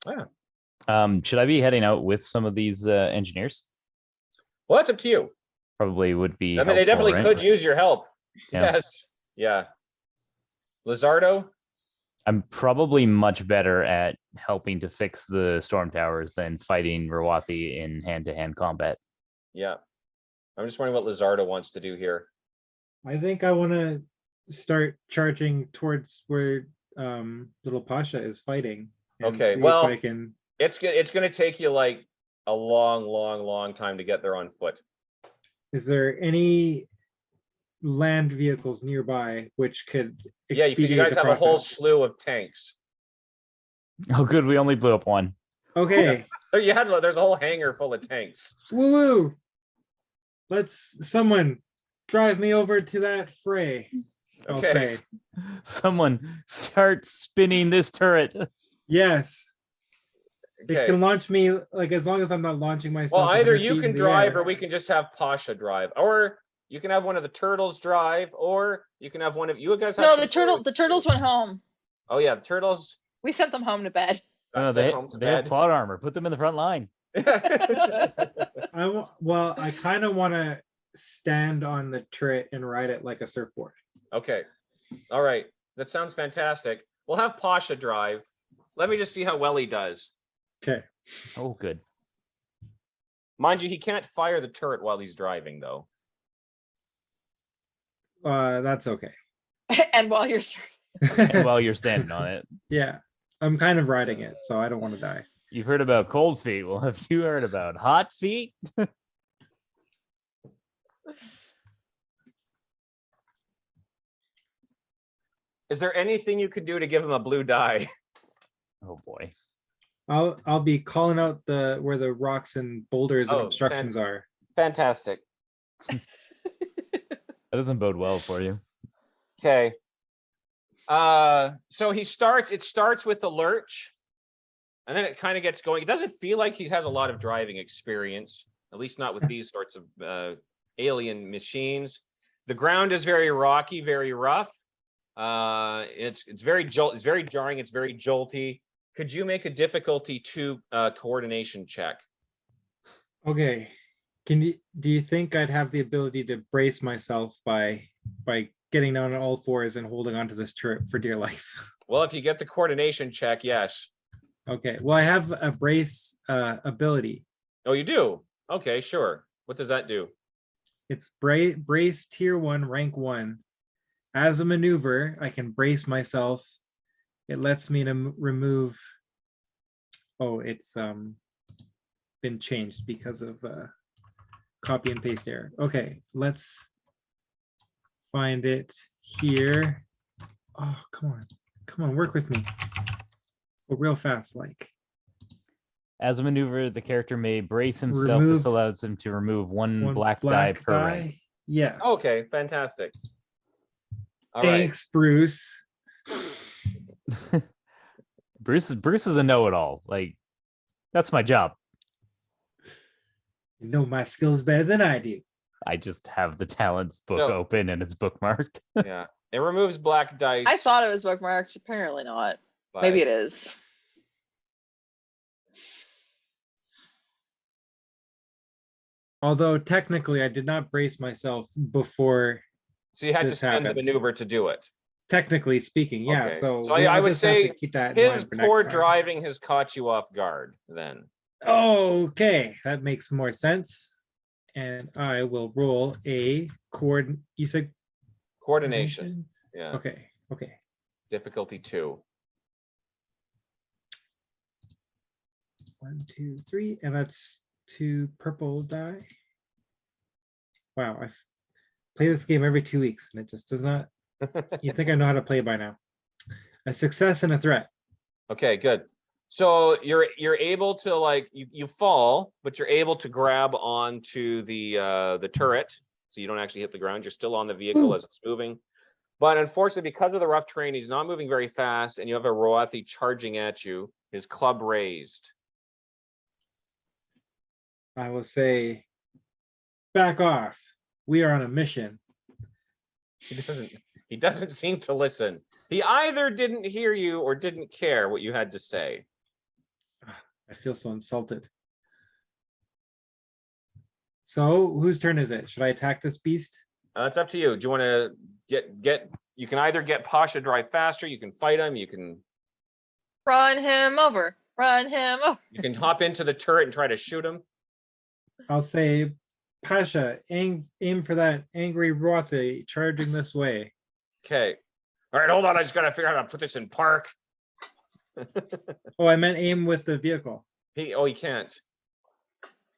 Yeah. Should I be heading out with some of these engineers? Well, that's up to you. Probably would be. I mean, they helpful, definitely right? could use your help. Yeah. Yes. Yeah. Lazardo? I'm probably much better at helping to fix the storm towers than fighting Ruathi in hand-to-hand combat. Yeah. I'm just wondering what Lazardo wants to do here. I think I want to start charging towards where little Pasha is fighting. And Okay, see well, if I can. It's going to take you like a long time to get there on foot. Is there any land vehicles nearby which could Yeah, you expedite guys the have a whole process? slew of tanks. Oh, good. We only blew up one. Okay. There's a whole hangar full of tanks. Woo woo. Let's someone drive me over to that fray. I'll Okay. say. Someone start spinning this turret. Yes. It Okay. can launch me, like, as long as I'm not launching myself. Well, either 100 you feet can in the drive air. or we can just have Pasha drive. Or you can have one of the turtles drive, or you can have one of you guys have No, control. the turtles went home. Oh yeah, the turtles We sent them home to bed. No, got sent home to they have bed. plot armor. Put them in the front line. Well, I kind of want to stand on the turret and ride it like a surfboard. Okay. All right. That sounds fantastic. We'll have Pasha drive. Let me just see how well he does. Okay. Oh, good. Mind you, he can't fire the turret while he's driving, though. That's okay. And while you're And while you're standing on it. Yeah, I'm kind of riding it, so I don't want to die. You've heard about cold feet. Well, have you heard about hot feet? Is there anything you could do to give him a blue die? Oh boy. I'll be calling out where the rocks and boulders and Oh, obstructions are. Fantastic. That doesn't bode well for you. Okay. So it starts with the lurch, and then it kind of gets going. It doesn't feel like he has a lot of driving experience, at least not with these sorts of alien machines. The ground is very rocky, very rough. It's very jarring, it's very jolty. Could you make a difficulty 2 coordination check? Okay. Do you think I'd have the ability to brace myself by getting down on all fours and holding onto this turret for dear life? Well, if you get the coordination check, yes. Okay. Well, I have a brace ability. Oh, you do? Okay, sure. What does that do? It's brace tier 1, rank 1. As a maneuver, I can brace myself. It lets me to remove. Oh, it's been changed because of copy and paste error. Okay, let's find it here. Oh, come on, work with me. Go real fast, like. As a maneuver, the character may brace himself. This Remove allows him to remove one One black die per rank. Yes. Okay, fantastic. All right. Thanks, Bruce. Bruce is a know-it-all. Like, that's my job. You know my skills better than I do. I just have the talents book No. open and it's bookmarked. Yeah. It removes black dice. I thought it was bookmarked. Apparently not. by- Maybe it is. Although technically I did not brace myself before, So you had to this spend the happened. maneuver to do it. technically speaking, yeah. Okay. So, So I'll I would just have say to keep that in His mind for next poor time. driving has caught you off guard then. Okay, that makes more sense. And I will roll a you said Coordination. Yeah. Okay, okay. Difficulty 2. 1, 2, 3, and that's 2 purple die. Wow, I play this game every 2 weeks and it just does not. You think I know how to play by now? A success and a threat. Okay, good. So you're able to, like, you fall, but you're able to grab onto the turret, so you don't actually hit the ground. You're still on the vehicle Ooh. as it's moving. But unfortunately, because of the rough terrain, he's not moving very fast, and you have a Ruathi charging at you, his club raised. I will say, back off. We are on a mission. He doesn't seem to listen. He either didn't hear you or didn't care what you had to say. I feel so insulted. So whose turn is it? Should I attack this beast? It's up to you. Do you want to get? You can either get Pasha drive faster. You can fight him. You can Run him over. Run him over. you can hop into the turret and try to shoot him. I'll say, Pasha, aim for that angry Ruathi charging this way. Okay. All right, hold on. I just gotta figure out how to put this in park. Oh, I meant aim with the vehicle. He can't.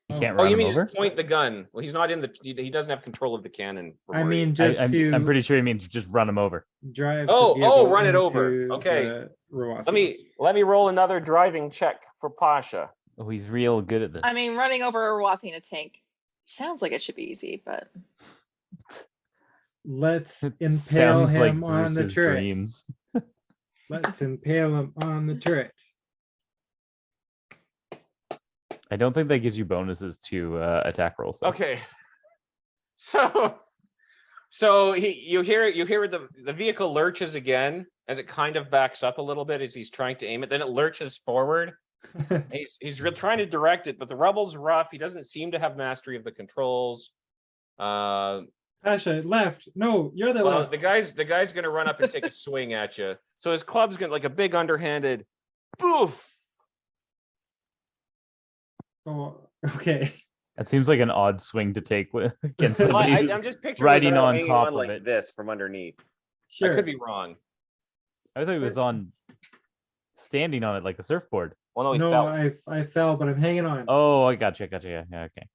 You can't Oh, run you him mean over. just point the gun? Well, he's not in the. He doesn't have control of the cannon. from I where he mean, is. just I'm to pretty sure he means just run him over. drive. Oh, the vehicle run it over. into Okay. the Ruathi. let me roll another driving check for Pasha. Oh, he's real good at this. I mean, running over a Ruathi in a tank sounds like it should be easy, but Let's It impale sounds like him on the Bruce's turret. dreams. Let's impale him on the turret. I don't think that gives you bonuses to attack rolls. though. Okay. So you hear the vehicle lurches again as it kind of backs up a little bit as he's trying to aim it. Then it lurches forward. He's trying to direct it, but the rubble's rough. He doesn't seem to have mastery of the controls. Pasha, left. No, you're the Well, left. the guy's gonna run up and take a swing at you. So his club's gonna like a big underhanded boof. Oh, okay. That seems like an odd swing to take against Well, somebody who's I'm just picturing riding Lazardo on hanging top on of like it. this from underneath. Sure. I could be wrong. I thought he was on standing on it like a surfboard. Well, no, he No, fell. I fell, but I'm hanging on. Oh, I gotcha. Yeah, okay.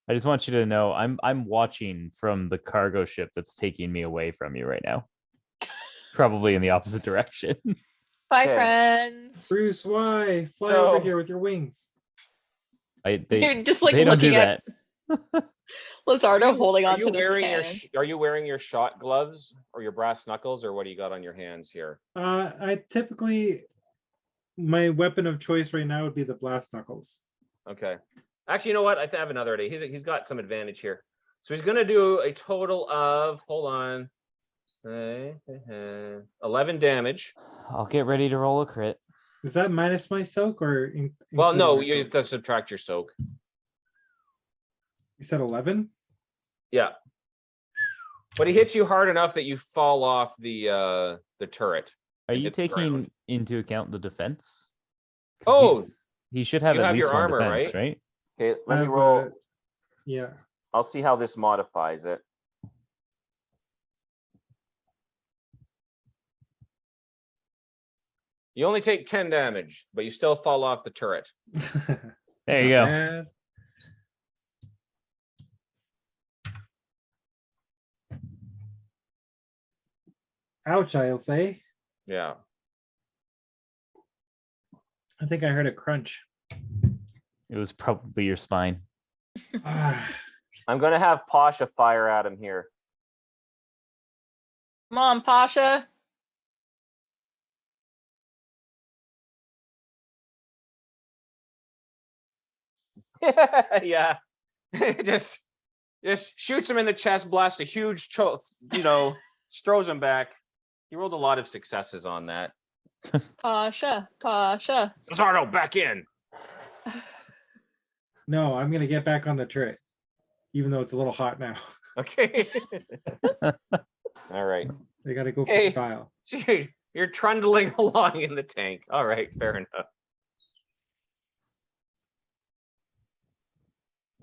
I just want you to know I'm watching from the cargo ship that's taking me away from you right now. Probably in the opposite direction. bye, Okay. friends. Bruce, why? Fly So- over here with your wings. You're just like they don't do looking at that. Lazardo holding Are on you to this wearing cannon. are you wearing your shot gloves or your brass knuckles, or what do you got on your hands here? I typically, my weapon of choice right now would be the blast knuckles. Okay. Actually, you know what? I have another idea. He's got some advantage here. So he's gonna do a total of, hold on, 11 damage. I'll get ready to roll a crit. Is that minus my soak or? Well, no, including my you soak? have to subtract your soak. You said 11. Yeah. But he hits you hard enough that you fall off the turret. Are and you hit the ground. taking into account the defense? 'Cause Oh, he should have you at have least your one armor, defense, right? right? Okay, I let me have, roll. Yeah. I'll see how this modifies it. You only take 10 damage, but you still fall off the turret. There you go. Bad. Ouch, I'll say. Yeah. I think I heard a crunch. It was probably your spine. Ah, I'm gonna have Pasha fire at him here. Come on, Pasha. Yeah. just shoots him in the chest, blasts a huge throws him back. He rolled a lot of successes on that. Pasha. Pasha. Lazardo, back in. no, I'm gonna get back on the turret, even though it's a little hot now. Okay. All right. They gotta go for Hey. style. Gee, you're trundling along in the tank. All right, fair enough.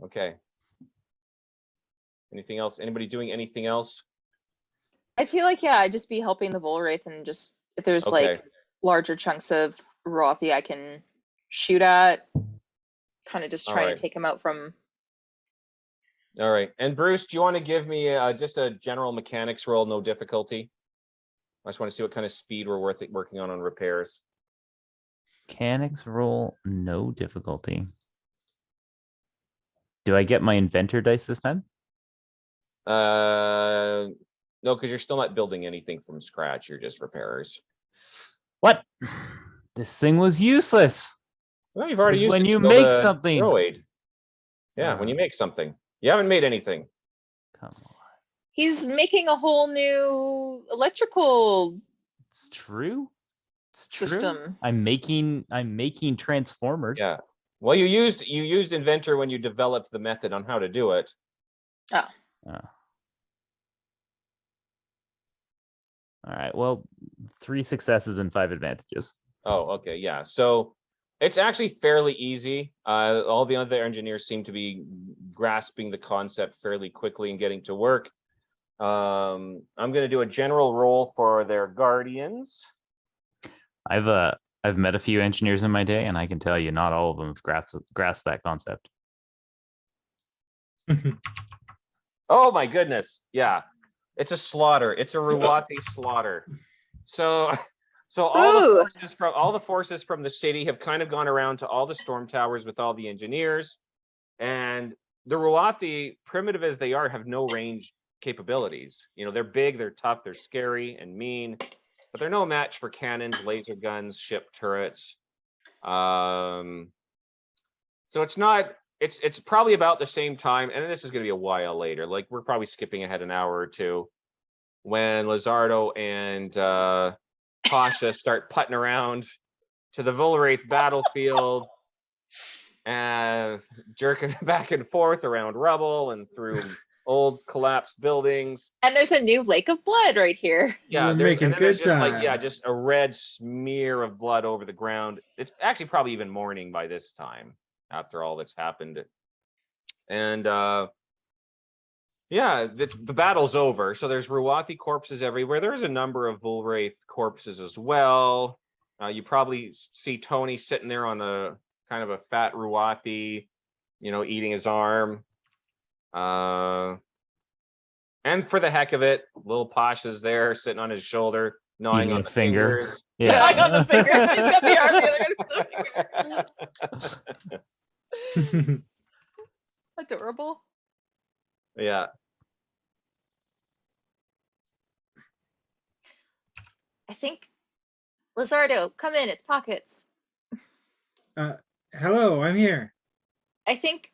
Okay. Anything else? Anybody doing anything else? I feel like, yeah, I'd just be helping the Volwraith, and just if there's Okay. like larger chunks of Ruathi I can shoot at, kind of just trying Alright. to take him out from. All right. And Bruce, do you want to give me just a general mechanics roll, no difficulty? I just want to see what kind of speed we're working on repairs. Mechanics roll, no difficulty. Do I get my inventor dice this time? No, because you're still not building anything from scratch. You're just repairers. What? This thing was useless. Well, you've This already is used when it to you build make a something. droid. Yeah, when you make something. You haven't made anything. Come on. He's making a whole new electrical It's true. It's true. system. I'm making transformers. Yeah. Well, you used inventor when you developed the method on how to do it. Oh, Oh. All right. Well, 3 successes and 5 advantages. Oh, okay, yeah. So it's actually fairly easy. All the other engineers seem to be grasping the concept fairly quickly and getting to work. I'm going to do a general roll for their guardians. I've met a few engineers in my day, and I can tell you, not all of them have grasped that concept. Oh my goodness, yeah, it's a slaughter. It's a Ruathi slaughter. So Ooh. all the forces from the city have kind of gone around to all the storm towers with all the engineers, and the Ruathi, primitive as they are, have no range capabilities. You know, they're big, they're tough, they're scary and mean, but they're no match for cannons, laser guns, ship turrets. So it's probably about the same time, and this is going to be a while later. Like, we're probably skipping ahead an hour or two when Lazardo and Pasha start putting around to the Volwraith battlefield and jerking back and forth around rubble and through old collapsed buildings. And there's a new lake of blood right here. Yeah, We're there's making and then there's good just like time. just a red smear of blood over the ground. It's actually probably even morning by this time after all that's happened. And yeah, the battle's over. So there's Ruathi corpses everywhere. There's a number of Volwraith corpses as well. You probably see Tony sitting there on a kind of a fat Ruathi, eating his arm. And for the heck of it, little Pasha's there sitting on his shoulder, gnawing Eating on a the finger. fingers. Yeah. I got the finger. He's got the arm. The other guy's got the finger. Adorable. Yeah. I think Lazardo, come in. It's pockets. Hello, I'm here. I think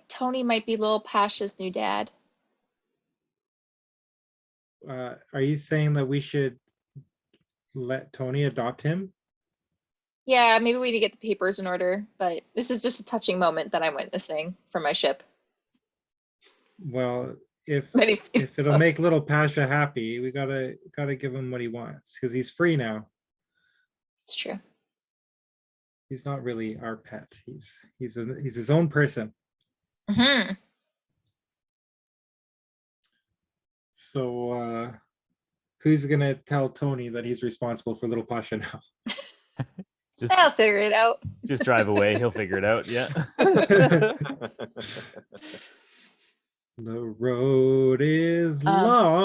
Tony might be little Pasha's new dad. Are you saying that we should let Tony adopt him? Yeah, maybe we need to get the papers in order, but this is just a touching moment that I'm witnessing from my ship. Well, if Many if it'll make little Pasha happy, we gotta give him what he wants because he's free now. It's true. He's not really our pet. He's his own person. Hmm. So who's gonna tell Tony that he's responsible for little Pasha now? Just I'll figure it out. just drive away. He'll figure it out. Yeah. The road is long.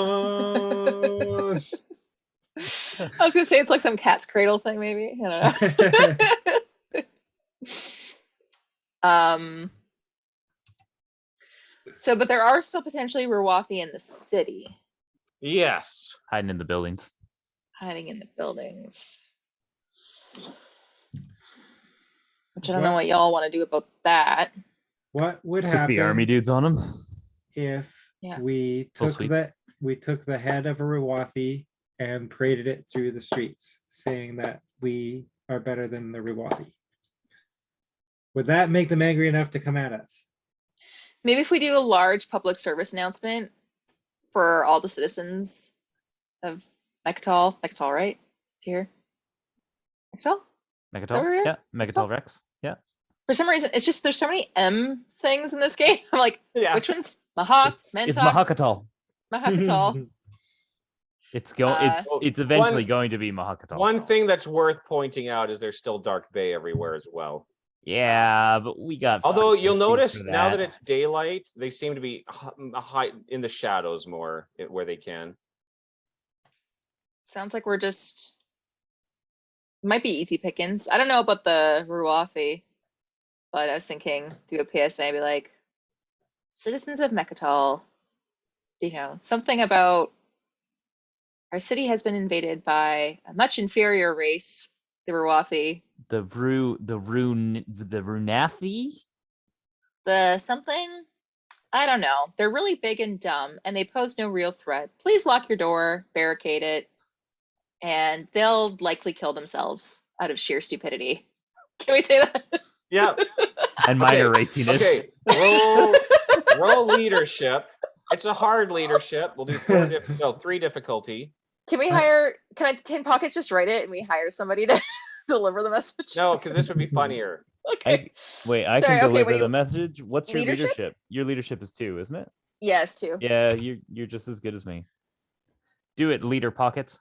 I was gonna say it's like some cat's cradle thing, maybe. I don't know. So, but there are still potentially Ruathi in the city, Yes. Hiding in the buildings. hiding in the buildings. Which I don't know what y'all want to do about that. What would Stick the army happen dudes on them. if Yeah. we Full took sweep. the head of a Ruathi and paraded it through the streets, saying that we are better than the Ruathi? Would that make them angry enough to come at us? Maybe if we do a large public service announcement for all the citizens of Mecatol, right? Here. Mecatol? Mecatol. Over here? Yeah. Mecatol Rex. Yeah. For some reason, it's just there's so many M things in this game. I'm like, Yeah. which one's Mahawk? It's Mentok? Mahakatol. Mahakatol. It's it's eventually going to be Mahakatol. One thing that's worth pointing out is there's still Dark Bay everywhere as well. Yeah, but we got. Although you'll frequency notice for now that it's daylight, they seem to be high in the shadows more where they can. Sounds like we're just might be easy pickings. I don't know about the Ruathi, but I was thinking do a PSA and be like, citizens of Mecatol, something about our city has been invaded by a much inferior race, the Ruathi. the Runathi. The something, I don't know. They're really big and dumb, and they pose no real threat. Please lock your door, barricade it, and they'll likely kill themselves out of sheer stupidity. Can we say that? Yeah. And minor Okay, raciness. Okay. Roll leadership. It's a hard leadership. We'll do 3 difficulty. Can we hire? Can Pockets just write it and we hire somebody to deliver the message? No, because this would be funnier. Okay. I Sorry, can okay, deliver what do the you- message. What's your Leadership? leadership? Your leadership is 2, isn't it? Yes, too. Yeah, you're just as good as me. Do it, leader pockets.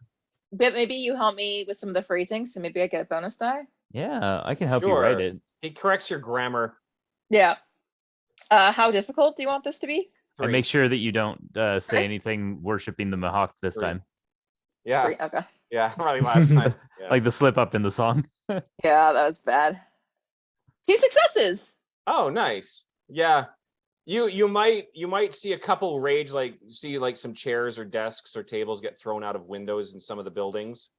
But maybe you help me with some of the phrasing, so maybe I get a bonus die. Yeah, I can help you write Sure. it. He corrects your grammar. Yeah. How difficult do you want this to be? And 3. make sure that you don't say Okay. anything worshiping the Mahawk this 3. time. Yeah. 3? Okay. Yeah. Probably last time. Yeah. Like the slip up in the song. Yeah, that was bad. 2 successes. Oh, nice. Yeah. You might see a couple rage, like some chairs or desks or tables get thrown out of windows in some of the buildings.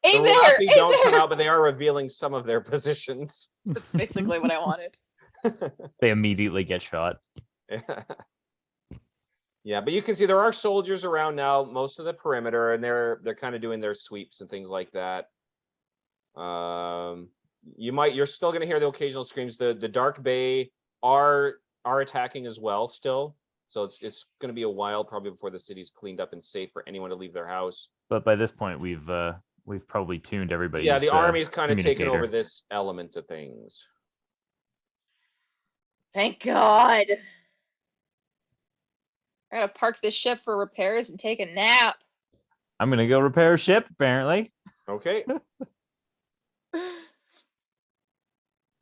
Aim The there. Ruathi Aim don't come there. out, but they are revealing some of their positions. That's basically what I wanted. They immediately get shot. Yeah, but you can see there are soldiers around now, most of the perimeter, and they're kind of doing their sweeps and things like that. You're still going to hear the occasional screams. The Dark Bay are attacking as well still, so it's going to be a while probably before the city's cleaned up and safe for anyone to leave their house. But by this point, we've probably tuned everybody. Yeah, the army's kind of taken over this element of things. Thank God. I gotta park this ship for repairs and take a nap. I'm gonna go repair a ship. Apparently. Okay.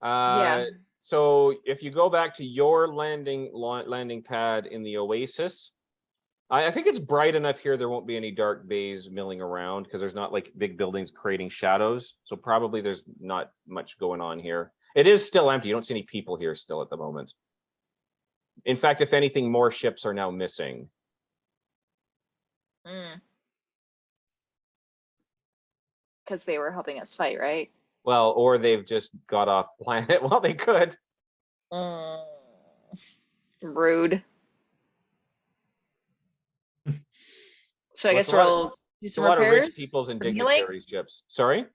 Yeah. So if you go back to your landing pad in the Oasis, I think it's bright enough here. There won't be any dark bays milling around because there's not like big buildings creating shadows. So probably there's not much going on here. It is still empty. You don't see any people here still at the moment. In fact, if anything, more ships are now missing. Because they were helping us fight, right? Well, or they've just got off planet. Well, they could. Rude. So I Well, guess it's a lot we'll do It's a some lot of rich repairs. peoples and some healing? dignitary ships. Sorry?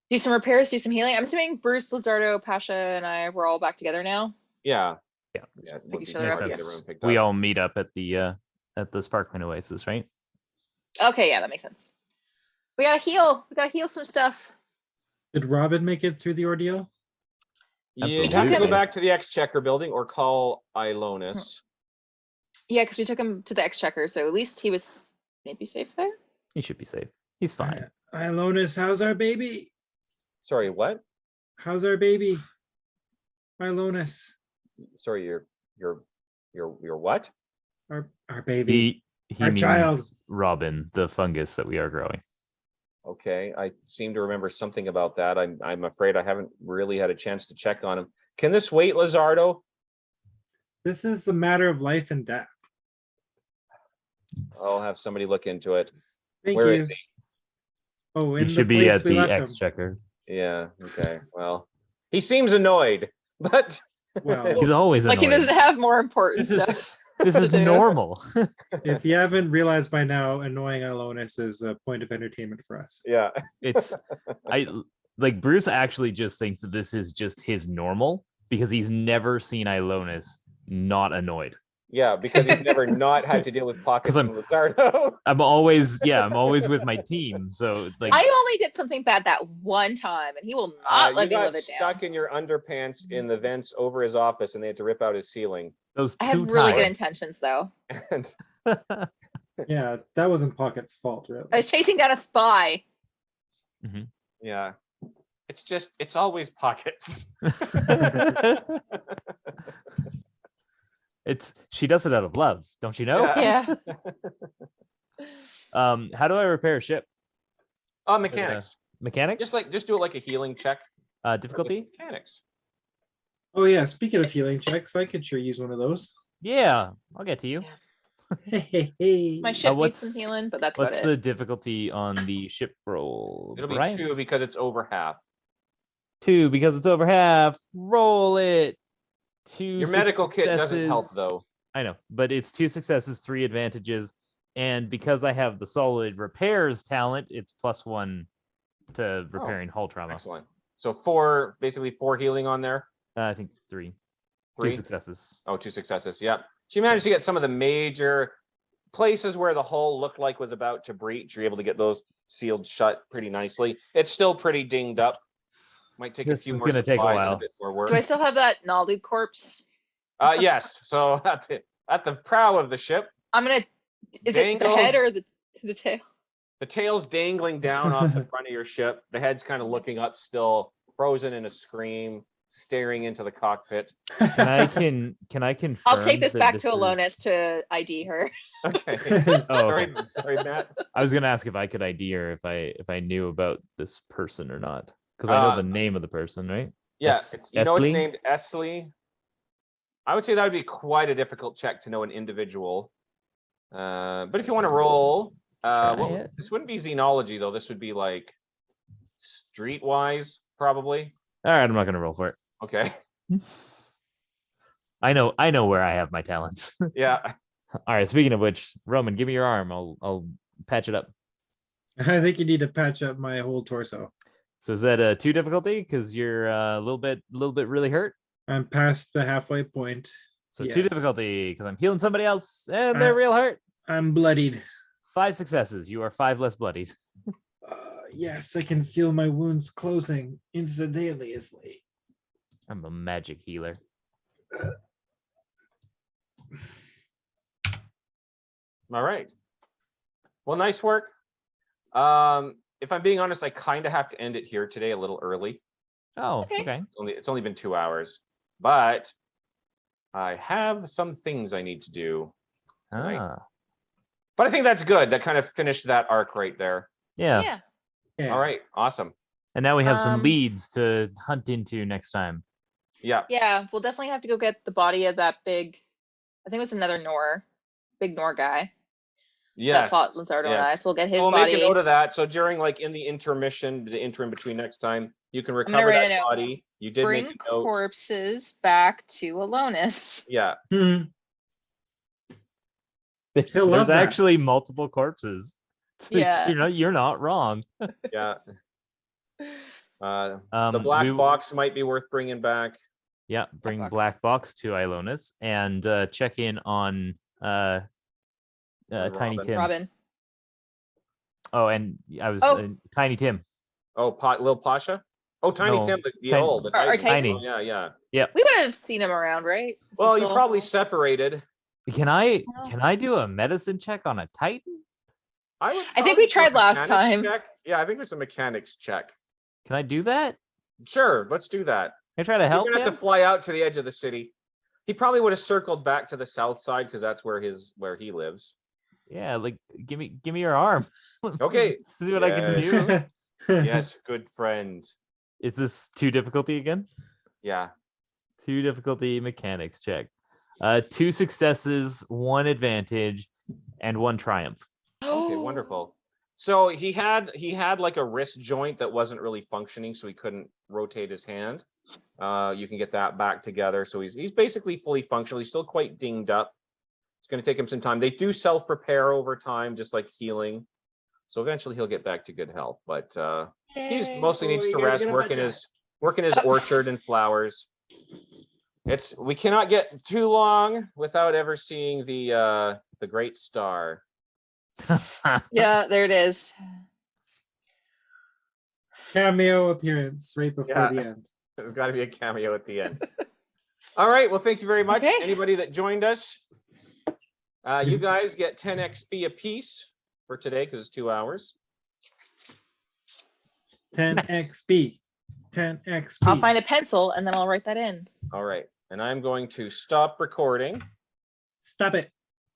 Do some repairs, do some healing. I'm assuming Bruce, Lazardo, Pasha, and I were all back together now. Yeah. Yeah. Yeah, pick would each be other nice up, to Makes get yes. everyone picked We up. all meet up at the Sparkling Oasis, right? Okay, yeah, that makes sense. We gotta heal. We gotta heal some stuff. Did Robin make it through the ordeal? You have to Absolutely. go back to the Exchequer building or call Ilonis. Yeah, because we took him to the Exchequer, so at least he was maybe safe there. He should be safe. He's fine. Ilonis, how's our baby? Sorry, what? How's our baby? Milonus. Sorry, your what? Our baby. He Our means child. Robin, the fungus that we are growing. Okay, I seem to remember something about that. I'm afraid I haven't really had a chance to check on him. Can this wait, Lazardo? This is a matter of life and death. I'll have somebody look into it. Thank Where you. is he? Oh, He in the should be place at we the left him. exchequer. Yeah, okay. Well, he seems annoyed, but Well, He's always Like he annoyed. doesn't have more important This is- stuff. This is to do. normal. if you haven't realized by now, annoying Alonis is a point of entertainment for us. yeah. It's like Bruce actually just thinks that this is just his normal because he's never seen Ilonis not annoyed. Yeah, because he's never not had to deal with pockets 'Cause from Lazardo. I'm always with my team. So like I only did something bad that one time, and he will not let you me got live it down. stuck in your underpants in the vents over his office, and they had to rip out his ceiling. those I two had really good times. intentions, though. And Yeah, that wasn't Pocket's fault, really. I was chasing down a spy. yeah, it's always pockets. She does it out of love, don't you know? Yeah. Yeah. How do I repair a ship? Mechanics. Mechanics? Just do it like a healing check. Difficulty? Mechanics. Oh yeah, speaking of healing checks, I could sure use one of those. Yeah, I'll get to you. Hey. My ship needs what's- some healing, but that's What's about the it. difficulty on the ship roll? It'll be Brian? 2 because it's over half. 2 because it's over half. Roll it. 2 Your medical kit doesn't help successes. though. I know, but it's 2 successes, 3 advantages, and because I have the solid repairs talent, it's +1 to repairing hull trauma. Excellent. So basically 4 healing on there. I think 3. 3. 2 successes. Oh, 2 successes. Yep. So you managed to get some of the major places where the hull looked like was about to breach. You're able to get those sealed shut pretty nicely. It's still pretty dinged up. Might take This a few is more gonna take a supplies and while. bit more work. Do I still have that Nolly corpse? Yes. So at the prow of the ship, I'm gonna. Is it the Dangles. head or the tail? the tail's dangling down off the front of your ship. The head's kind of looking up, still frozen in a scream, staring into the cockpit. Can I confirm? I'll take this that back to is- Alonis to ID her. Okay. Oh, sorry, okay. sorry, Matt. I was gonna ask if I could ID her if I knew about this person or not, because I know the name of the person, right? Yeah, Es- you know it's Esley? named Esley. I would say that would be quite a difficult check to know an individual. But if you want to roll, Try it. this wouldn't be xenology though. This would be like streetwise, probably. All right, I'm not gonna roll for it. Okay. I know where I have my talents. Yeah. All right. Speaking of which, Roman, give me your arm. I'll patch it up. I think you need to patch up my whole torso. So is that a 2 difficulty because you're a little bit really hurt? I'm past the halfway point. So 2 Yes. difficulty because I'm healing somebody else and they're real hurt. I'm bloodied. 5 successes. You are 5 less bloodied. Yes, I can feel my wounds closing instantaneously. I'm a magic healer. All right. Well, nice work. If I'm being honest, I kind of have to end it here today a little early. Oh, Okay. okay. It's only been 2 hours, but I have some things I need to do. Right. Ah, But I think that's good. That kind of finished that arc right there. yeah. Yeah. Yeah. All right. Awesome. And now we have some Um, leads to hunt into next time. Yeah. Yeah. We'll definitely have to go get the body of that big. I think it was another big Nor guy that Yes. fought Lazardo and yes. I. So we'll get his We'll body. make a note of that. So during like in the intermission, the interim between next time, you can gonna recover write that a note. body. You did Bring make a note. corpses back to Alonis. Yeah. Mhm. There's He'll love that. actually multiple corpses. It's like, Yeah. you're not wrong. Yeah. The The black box might be worth bringing back. Yeah, bring box. black box to Ilonis and check in on Tiny Robin. Tim. Robin. Oh, and I was Oh. Tiny Tim. Oh, Lil Pasha. Oh, Tiny No, Tim, the Tiny- old, the Or Titan. Tiny. Oh, yeah. We would have seen him around, right? Is he Well, you still- probably separated. Can I No. do a medicine check on a Titan? I I think we probably do a tried last mechanics time. check. Yeah, I think it's a mechanics check. Can I do that? Sure, let's do that. Can I try to You're help gonna have him? to fly out to the edge of the city. He probably would have circled back to the south side because that's where he lives. Yeah, like give me your arm. Okay. See what I can Yes. do. Yes, good friend. Is this 2 difficulty again? Yeah. 2 difficulty mechanics check. 2 successes, 1 advantage, and 1 triumph. Okay, wonderful. So he had like a wrist joint that wasn't really functioning, so he couldn't rotate his hand. You can get that back together. So he's basically fully functional. He's still quite dinged up. It's going to take him some time. They do self-repair over time, just like healing. So eventually he'll get back to good health. But he's mostly needs to rest, working his orchard and flowers. We cannot get too long without ever seeing the great star. Yeah, there it is. Cameo appearance right before the end. There's got to be a cameo at the end. All right. Well, thank you very much. Okay. Anybody that joined us, you guys get 10 XP apiece for today because it's 2 hours. 10 Nice. XP. 10 XP. I'll find a pencil and then I'll write that in. All right. And I'm going to stop recording. Stop it.